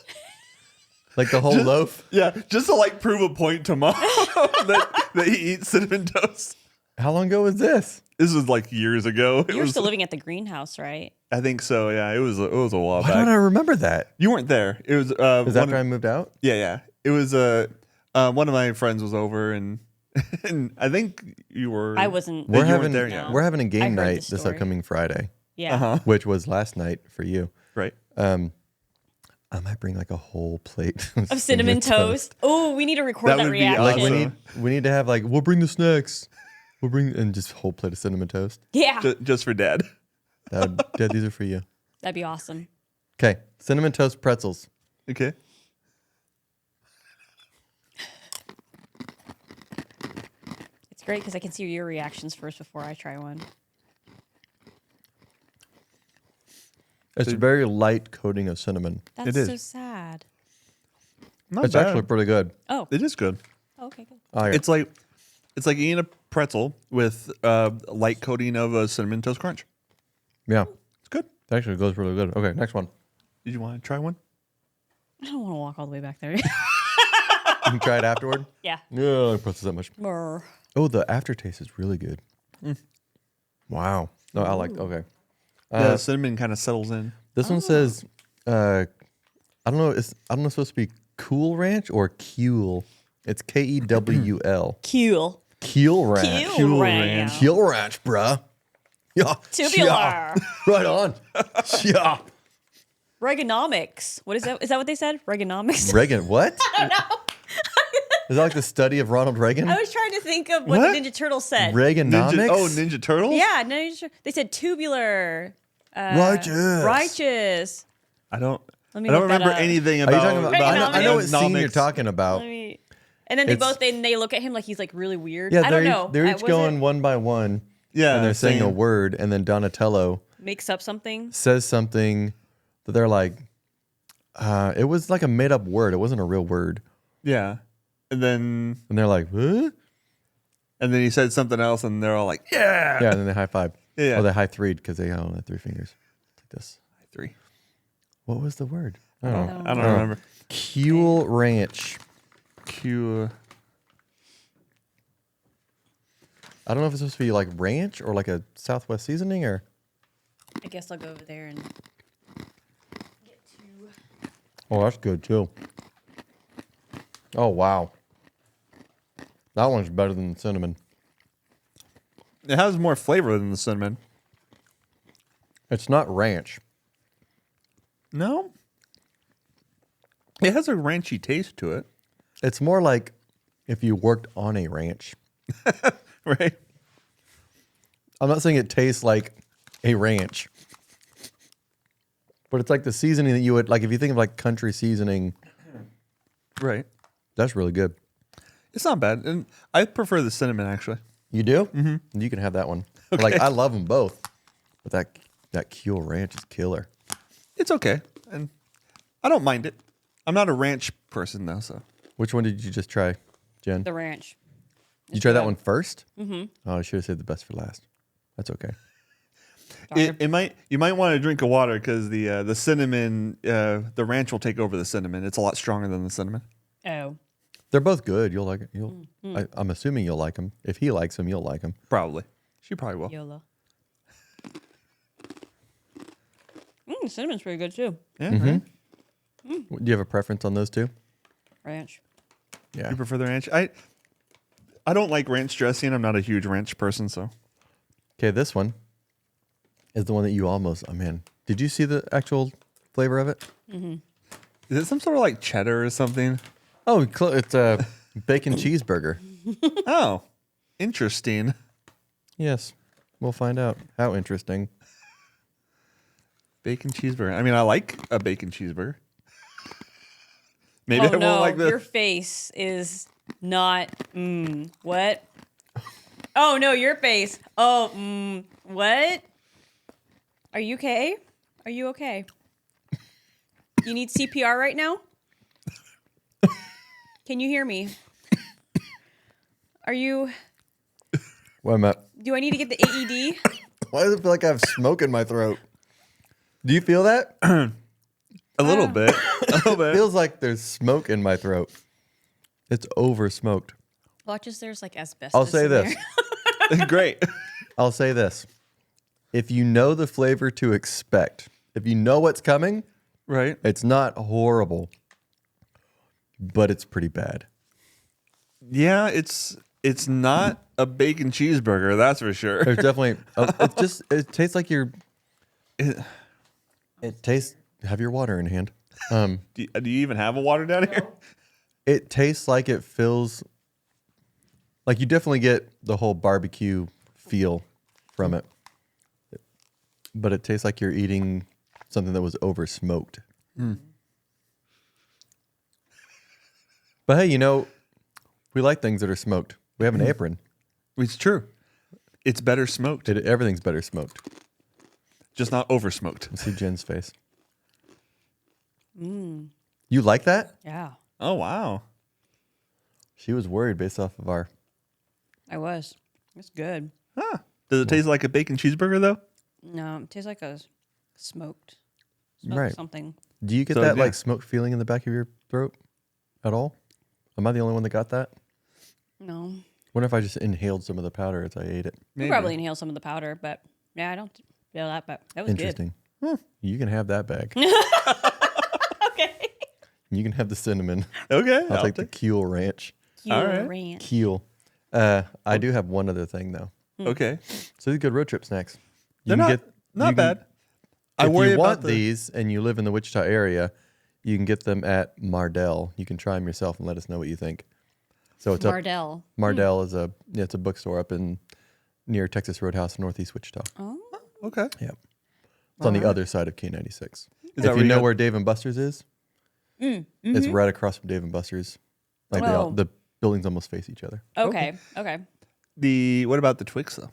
Like the whole loaf? Yeah, just to like prove a point to Mom that he eats cinnamon toast. How long ago was this? This was like years ago. You were still living at the greenhouse, right? I think so. Yeah, it was a while Why back. don't I remember that? You weren't there. It was. Is after I moved out? Yeah. It was. One of my friends was over, and and I think you were. I wasn't. We're you weren't having there yet. we're having a I game heard night the this story. upcoming Friday, Yeah. which was last night for you. Right. I might bring like a whole plate Of cinnamon toast. Oh, we need to record That that would be reaction. Like awesome. we need to have like we'll bring the snacks. We'll bring and just a whole plate of cinnamon toast. Yeah, Just for Dad. Dad, these are for you. that'd be awesome. Okay, cinnamon toast pretzels. Okay. It's great because I can see your reactions first before I try one. It's a very light coating of cinnamon. That's It is. so sad. Not It's bad. actually pretty good. Oh, It is good. okay, good. Oh, yeah. It's like eating a pretzel with light coating of a cinnamon toast crunch. Yeah, It's good. it actually goes really good. Okay, next one. Did you want to try one? I don't want to walk all the way back there. You can try it afterward. Yeah. Yeah, it puts that much. Brr. Oh, the aftertaste is really good. Wow. No, I like. Okay. The cinnamon kind of settles in. This one says, I don't know. I don't know. It's supposed to be Cool Ranch or Kuel. It's Kewl. Cool. Kuel Ranch. Cool ranch. Kuel Ranch, bruh. Yeah. Tubular. Yeah. Right on. Yeah. Reaganomics. What is that? Is that what they said? Reaganomics? Reagan. What? I don't know. Is that like the study of Ronald Reagan? I was trying to think of what What? the Ninja Turtles said. Reaganomics. Ninja Turtles? Yeah, no, they said tubular. Righteous. Righteous. I don't Let me I don't look that remember up. anything Are you about talking about? I know what scene you're economics. talking about. Let me. And then they It's- both they look at him like he's like really weird. Yeah, I they're don't know. they're each Was going it one by one. Yeah, and they're saying a saying- word, and then Donatello makes up something. says something that they're like, it was like a made up word. It wasn't a real word. Yeah. And then And they're like, what? he said something else and they're all like, yeah. Yeah, and then they high five. Yeah. Or they high threed because they only had 3 fingers. Like this. 3. What was the word? I don't know. I don't remember. Kuel Ranch. Q. I don't know if it's supposed to be like ranch or like a Southwest seasoning or. I guess I'll go over there and get to. Oh, that's good too. Oh, wow. That one's better than the cinnamon. It has more flavor than the cinnamon. It's not ranch. No. It has a ranchy taste to it. It's more like if you worked on a ranch. Right? I'm not saying it tastes like a ranch, but it's like the seasoning that you would like if you think of like country seasoning. Right. That's really good. It's not bad. And I prefer the cinnamon actually. You do? Mm-hmm. You can have that one. Like I love them both, but that Kuel Ranch is killer. It's okay. And I don't mind it. I'm not a ranch person though, so. Which one did you just try, Jen? The ranch. You tried that one first? Mm-hmm. Oh, I should have saved the best for last. That's okay. You might want to drink of water because the cinnamon, the ranch will take over the cinnamon. It's a lot stronger than the cinnamon. Oh. They're both good. You'll like it. I'm assuming you'll like them. If he likes them, you'll like them. Probably. She probably will. YOLO. Cinnamon's pretty good too. Yeah. Mm-hmm. Right? Do you have a preference on those two? Ranch. Yeah. You prefer the ranch? I don't like ranch dressing. I'm not a huge ranch person, so. Okay, this one is the one that you almost. Oh man, did you see the actual flavor of it? Is it some sort of like cheddar or something? Oh, it's a bacon cheeseburger. Oh, interesting. Yes, we'll find out. How interesting. Bacon cheeseburger. I mean, I like a bacon cheeseburger. Maybe Oh I won't no, like the. your face is not. What? Oh no, your face. Oh, what? Are you okay? Are you okay? You need CPR right now? Can you hear me? Are you... Wait a minute. Do I need to get the AED? Why does it feel like I have smoke in my throat? Do you feel that? A little bit. A little It bit. feels like there's smoke in my throat. It's over smoked. Watch as there's like asbestos. I'll say in this. there. Great. I'll say this. If you know the flavor to expect, if you know what's coming, Right. it's not horrible, but it's pretty bad. Yeah, it's not a bacon cheeseburger, that's for sure. There's definitely, it tastes like you're, it tastes, have your water in hand. Do you even have a water down here? It tastes like it feels, like you definitely get the whole barbecue feel from it. But it tastes like you're eating something that was over smoked. But hey, we like things that are smoked. We have an apron. It's true. It's better smoked, Everything's better smoked. just not over smoked. Let's see Jen's face. You like that? Yeah, Oh wow. She was worried based off of our. I was. It's good. Huh. Does it taste like a bacon cheeseburger though? No, it tastes like a smoked Right. something. Do you get So, that yeah. like smoked feeling in the back of your throat at all? Am I the only one that got that? No. Wonder if I just inhaled some of the powder as I ate it. You probably inhale some of the powder, but yeah, I don't feel that, but that was Interesting. You can have that bag. good. Okay. You can have the cinnamon. Okay. I'll take the Keel Ranch. All right. Ranch. Keel. I do have one other thing though. Okay. So these are good road trip snacks. They're not bad. I If worry you about want these and you live in the Wichita area, you can get them at Mardell. You can try them yourself and let us know what you think. So it's Mardell. Mardell is it's a bookstore up in near Texas Roadhouse in Northeast Wichita. Oh. Okay. Yeah. It's on the other side of K96. Is If that you where know got- where Dave and Buster's is, it's right across from Dave and Buster's. Like Oh. the buildings almost face each other. Okay. Okay. What about the Twix though?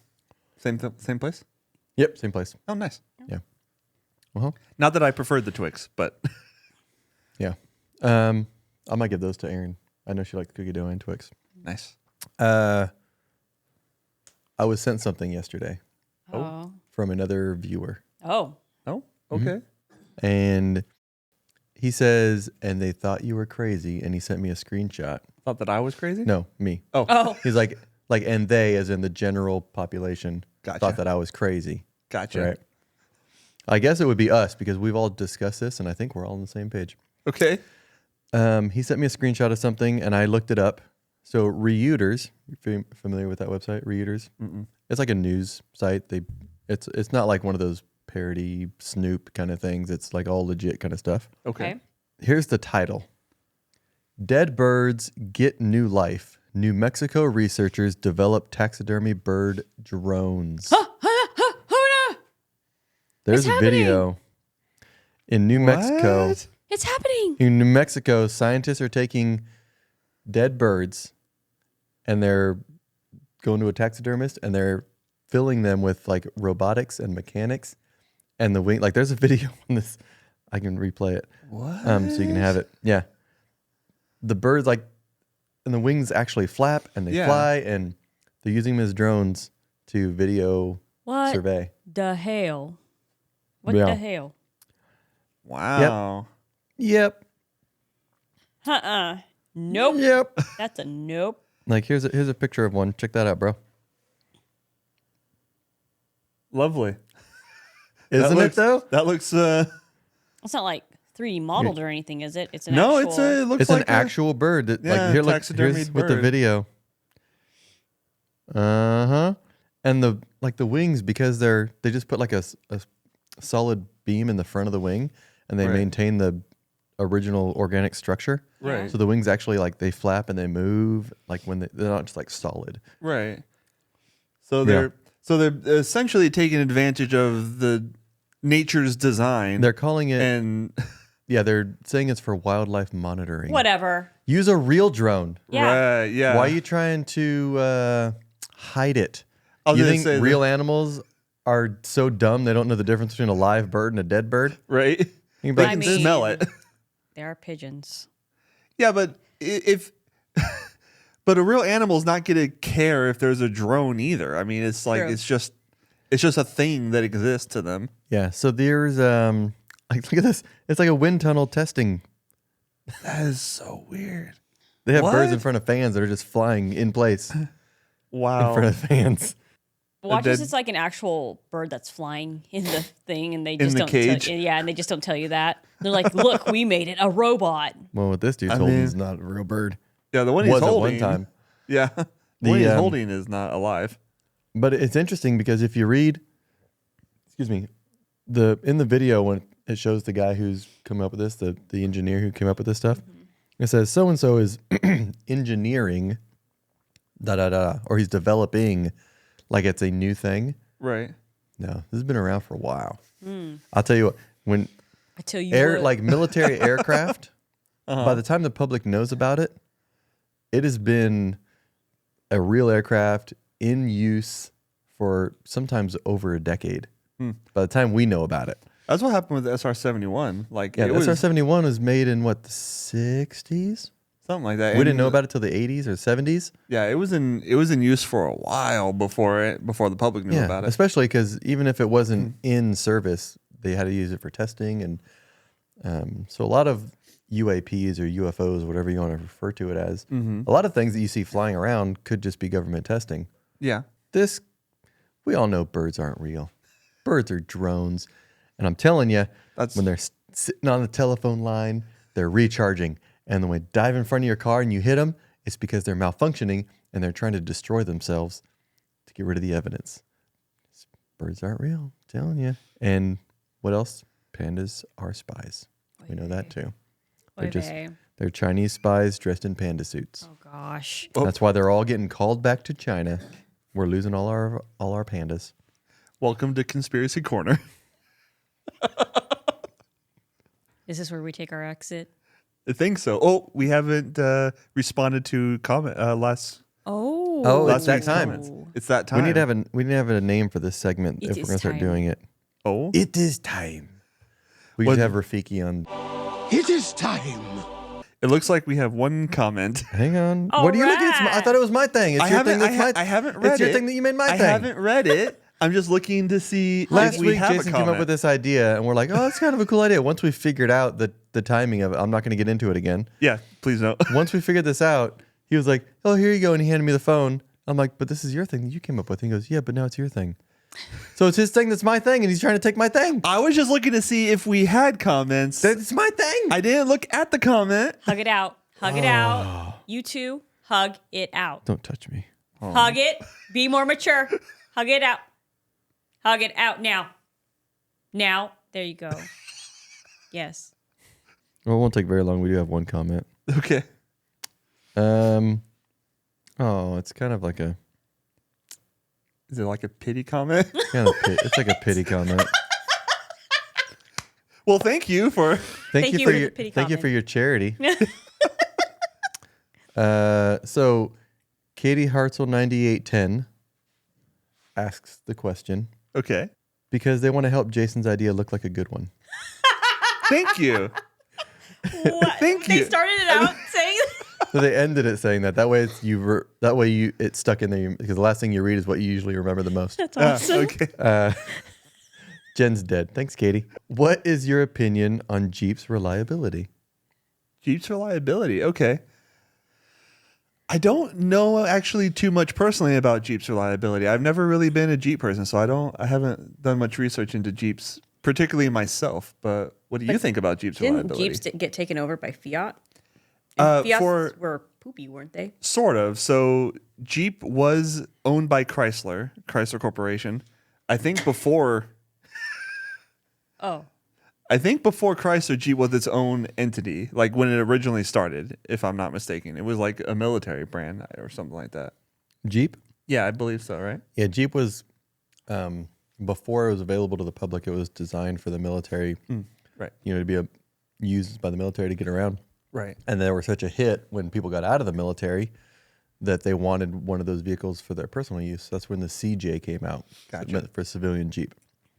Same place? Yep, same place. Oh, nice. Yeah. Uh-huh. Not that I preferred the Twix, but Yeah. I might give those to Erin. I know she likes cookie dough and Twix. nice. I was sent something yesterday Oh. from another viewer. Oh. Oh, okay. And he says, and they thought you were crazy. And he sent me a screenshot. Thought that I was crazy? No, me. Oh. Oh. He's like, and they, as in the general population, Gotcha. thought that I was crazy. Gotcha. Right. I guess it would be us because we've all discussed this and I think we're all on the same page. Okay. He sent me a screenshot of something and I looked it up. So Reuters, you familiar with that website? Reuters? It's like a news site. It's not like one of those parody Snoop kind of things. It's like all legit kind of stuff. Okay. Here's the title. Dead birds get new life. New Mexico researchers develop taxidermy bird drones. There's It's a video in New Mexico. What? It's happening. In New Mexico, scientists are taking dead birds and they're going to a taxidermist and they're filling them with like robotics and mechanics and the wing. Like there's a video on this. I can replay it. What? So you can have it. Yeah. The birds and the wings actually flap and they Yeah. fly and they're using them as drones to video What survey. the hell? What Yeah. the hell? Wow. Yep. Nope. Yep. That's a nope. Like here's a picture of one. Check that out, bro. Lovely. Isn't it though? That looks It's not like 3D modeled or anything, is it? It's an no, actual... it looks It's like an actual bird. That, yeah, like here, look, taxidermied here's with the bird. video. And the wings, because they just put like a solid beam in the front of the wing, and they Right. maintain the original organic structure. Right. So the wings actually like they flap and they move like when they're not just like solid. Right. So they're essentially taking advantage of the nature's design. They're calling it, and yeah, they're saying it's for wildlife monitoring. Whatever. Use a real drone. Yeah. right, yeah. Why are you trying to hide it? I was You gonna think say real animals are so dumb they don't know the difference between a live bird and a dead bird. Right? You can be They like, I can mean- smell it. They are pigeons. Yeah, but if but a real animal's not gonna care if there's a drone either. I mean, it's like True. it's just a thing that exists to them. yeah. So there's like look at this. It's like a wind tunnel testing. That is so weird. They have birds What? in front of fans that are just flying in place in Wow. front of fans. Watch this. dead- It's like an actual bird that's flying in the thing, and they In just the don't. cage? Yeah, and they just don't tell you that. They're like, "Look, we made it, a robot." Well, what this dude's I holding mean- is not a real bird. Yeah, the one he's Was at holding. one time. Yeah. The one he's The, holding is not alive. But it's interesting because if you read, excuse me, in the video when it shows the guy who's come up with this, the engineer who came up with this stuff, it says so and so is engineering, or he's developing, like it's a new thing. Right. No, this has been around for a while. I'll tell you what, when I tell you, what. like military aircraft, by the time the public knows about it, it has been a real aircraft in use for sometimes over a decade. By the time we know about it. That's what happened with the SR-71. Like Yeah, it the was SR-71 was made in what, the 60s? something like that. We didn't And know about it till the 80s or 70s. Yeah, it was in use for a while before the public knew about it. Especially because even if it wasn't in service, they had to use it for testing. And so a lot of UAPs or UFOs, whatever you want to refer to it as, a lot of things that you see flying around could just be government testing. Yeah. We all know birds aren't real. Birds are drones. And I'm telling you, when they're sitting on the telephone line, they're recharging. And then when they dive in front of your car and you hit them, it's because they're malfunctioning and they're trying to destroy themselves to get rid of the evidence. Birds aren't real, I'm telling you. And what else? Pandas are spies. We know that too. They're Chinese spies dressed in panda suits. Oh gosh. That's why they're all getting called back to China. We're losing all our pandas. Welcome to Conspiracy Corner. Is this where we take our exit? I think so. Oh, we haven't responded to comment last Oh. it's that week's time. comments. It's that time. We need to have a name for this segment It if we're is gonna start time. doing it. Oh, It is time. We What- should have Rafiki on. It is time. it looks like we have one comment. Hang on. All What are you looking at? I right. thought it was my thing. It's your thing. That's my. I haven't read it. It's your thing that you made my I thing. haven't read it. I'm just looking to see Last if we week, have a Jason came up comment. with this idea, and we're like, "Oh, that's kind of a cool idea." Once we figured out the timing of it, I'm not going to get into it again. Yeah, please no. Once we figured this out, he was like, "Oh, here you go," and he handed me the phone. I'm like, "But this is your thing that you came up with." And he goes, "Yeah, but now it's your thing." So it's his thing that's my thing, and he's trying to take my thing. I was just looking to see if we had comments. That's my thing. I didn't look at the comment. Hug it out. Hug it out. You two, hug it out. Don't touch me. Hug it. Be more mature. Hug it out. Hug it out now. Now. There you go. Yes. Well, it won't take very long. We do have one comment. Okay. Oh, it's kind of like a Is it like a pity comment? it's like a pity comment. Well, thank you for. Thank you for the pity thank you for comment. your charity. So Katie Hartzell 9810 asks the question Okay. because they want to help Jason's idea look like a good one. Thank you. What? Thank They you. started it out saying So they ended it saying that. That way it's stuck in there because the last thing you read is what you usually remember the most. that's awesome. Okay. Jen's dead. Thanks, Katie. What is your opinion on Jeep's reliability? Jeep's reliability. Okay. I don't know actually too much personally about Jeep's reliability. I've never really been a Jeep person, so I haven't done much research into Jeeps, particularly myself. But what do you think about Jeep's Didn't reliability? Jeeps get taken over by Fiat? And Fiats for- were poopy, weren't they? Sort of. So Jeep was owned by Chrysler Corporation. I think before Oh. Chrysler, Jeep was its own entity, like when it originally started, if I'm not mistaken. It was like a military brand or something like that. Jeep? Yeah, I believe so, right? Yeah, Jeep was before it was available to the public. It was designed for the military, Right. to be used by the military to get around. Right. And they were such a hit when people got out of the military that they wanted one of those vehicles for their personal use. That's when the CJ came out. Gotcha. Meant for civilian Jeep.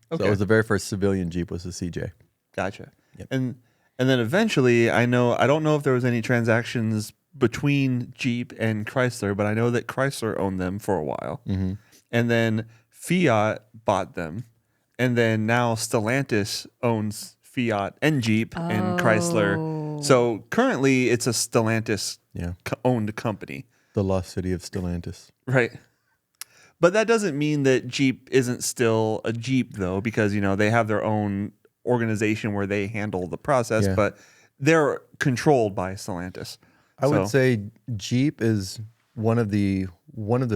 So Okay. it was the very first civilian Jeep was the CJ. Gotcha. Yep. And then eventually, I don't know if there was any transactions between Jeep and Chrysler, but I know that Chrysler owned them for a while, and then Fiat bought them, and then now Stellantis owns Fiat and Jeep and Chrysler. So currently, it's a Stellantis Yeah. owned company, The lost city of Stellantis. right? But that doesn't mean that Jeep isn't still a Jeep, though, because they have their own organization where they handle the process, Yeah. but they're controlled by Stellantis. I would So- say Jeep is one of the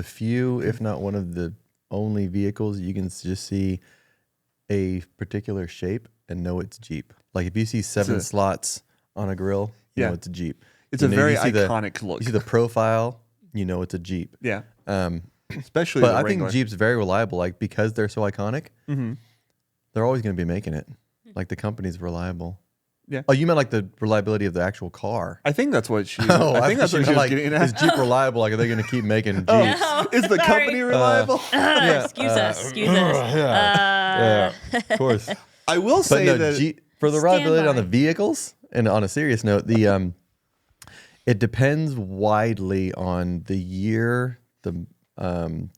few, if not one of the only vehicles you can just see a particular shape and know it's Jeep. Like if you see seven slots on a grill, you know it's a Jeep. It's You a know, very you see iconic look. You see the profile, you know it's a Jeep. Yeah, Um, especially. but the I Wrangler. think Jeep's very reliable. Like because they're so iconic, they're always going to be making it. Like the company's reliable. Yeah. Oh, you meant like the reliability of the actual car? I think that's what she. Oh, I think that's thought what you she was meant, getting Is at. Jeep reliable? Like, are they going to keep making Jeeps? No, Is the sorry. company reliable? Excuse us. Yeah, of course. I will But say no, that. for the Stand reliability on by. the vehicles, and on a serious note, it depends widely on the year, the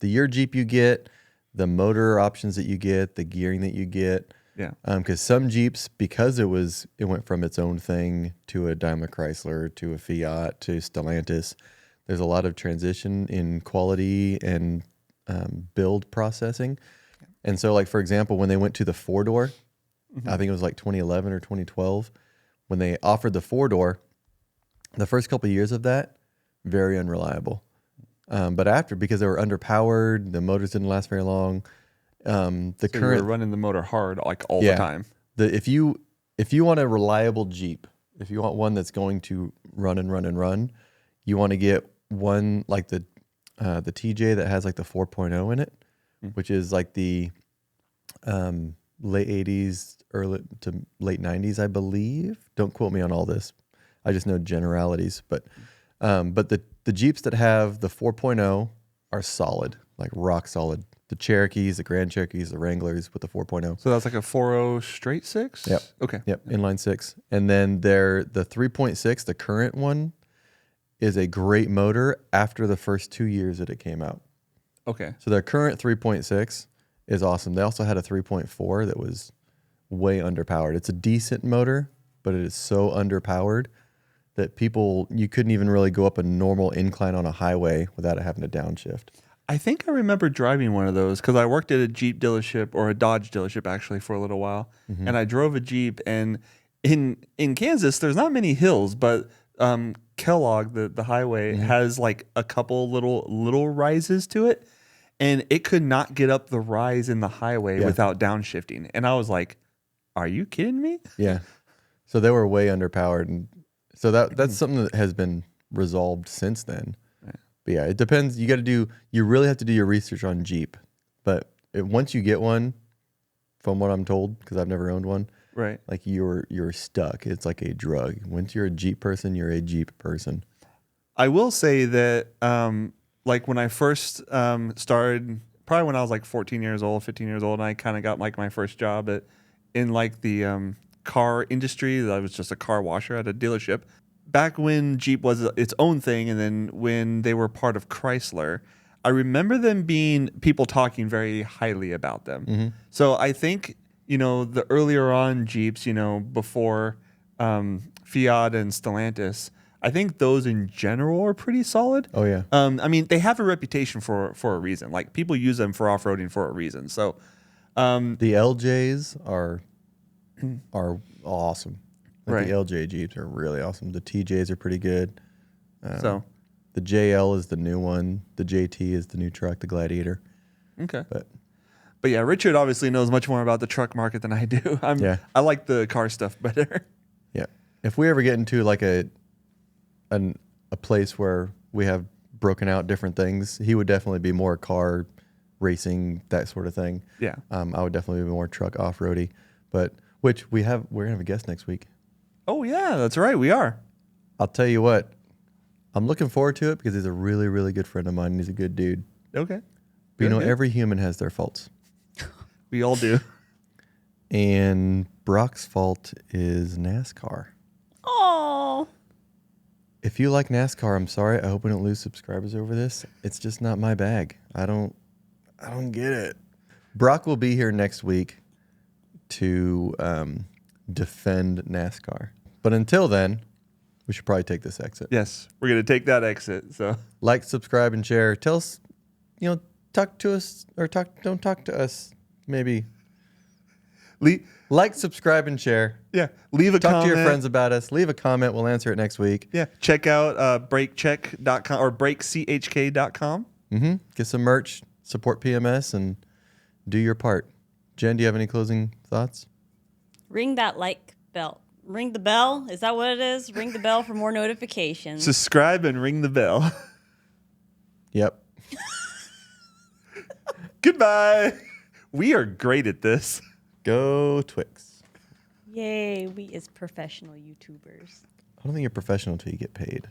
year Jeep you get, the motor options that you get, the gearing that you get. Yeah. Because some Jeeps, because it went from its own thing to a Daimler Chrysler to a Fiat to Stellantis. There's a lot of transition in quality and build processing. And so, like for example, when they went to the 4-door, I think it was like 2011 or 2012, when they offered the 4-door, the first couple of years of that, very unreliable. But after, because they were underpowered, the motors didn't last very long. The So current you're running the motor hard like all the time. if you want a reliable Jeep, if you want one that's going to run and run and run, you want to get one like the TJ that has like the 4.0 in it, which is like the late 80s, early to late 90s, I believe. Don't quote me on all this. I just know generalities, but the Jeeps that have the 4.0 are solid, like rock solid. The Cherokees, the Grand Cherokees, the Wranglers with the 4.0. So that's like a 4.0 straight six? Yep. Okay. Yep, inline six. And then the 3.6, the current one, is a great motor after the first 2 years that it came out. Okay. So their current 3.6 is awesome. They also had a 3.4 that was way underpowered. It's a decent motor, but it is so underpowered that you couldn't even really go up a normal incline on a highway without it having to downshift. I think I remember driving one of those because I worked at a Jeep dealership or a Dodge dealership actually for a little while, and I drove a Jeep. And in Kansas, there's not many hills, but Kellogg, the highway, has like a couple little rises to it, and it could not get up the rise in the highway without downshifting. And I was like, "Are you kidding me?" Yeah. So they were way underpowered, and so that's something that has been resolved since then. But yeah, it depends. You really have to do your research on Jeep. But once you get one, from what I'm told, because I've never owned one, Right. like you're stuck. It's like a drug. Once you're a Jeep person, you're a Jeep person. I will say that, like when I first started, probably when I was like 14 years old, 15 years old, and I kind of got like my first job in like the car industry. I was just a car washer at a dealership. Back when Jeep was its own thing, and then when they were part of Chrysler, I remember people talking very highly about them. So I think, the earlier on Jeeps, before Fiat and Stellantis, I think those in general are pretty solid. Oh yeah. I mean, they have a reputation for a reason. Like people use them for off-roading for a reason. So The LJs are awesome. Like Right. The LJ Jeeps are really awesome. The TJs are pretty good. so The JL is the new one. The JT is the new truck, the Gladiator. okay. But Yeah, Richard obviously knows much more about the truck market than I do. I like the car stuff better. yeah, if we ever get into like a place where we have broken out different things, he would definitely be more car racing, that sort of thing. Yeah. I would definitely be more truck off-roady. But we're gonna have a guest next week. Oh yeah, that's right. We are. I'll tell you what, I'm looking forward to it because he's a really, really good friend of mine. He's a good dude. Okay. But Good. every human has their faults. We all do. And Brock's fault is NASCAR. Oh. If you like NASCAR, I'm sorry. I hope we don't lose subscribers over this. It's just not my bag. I don't get it. Brock will be here next week to defend NASCAR. But until then, we should probably take this exit. Yes, we're gonna take that exit. So Like, subscribe, and share. Tell us, talk to us or don't talk to us. Maybe like, subscribe, and share. yeah, leave a Talk comment. to your friends about us. Leave a comment. We'll answer it next week. Yeah, check out breakcheck.com or breakchk.com. Get some merch, support PMS, and do your part. Jen, do you have any closing thoughts? Ring that like bell. Ring the bell. Is that what it is? Ring the bell for more notifications. Subscribe and ring the bell. Yep. Goodbye. We are great at this. Go Twix. Yay, we is professional YouTubers. I don't think you're professional until you get paid.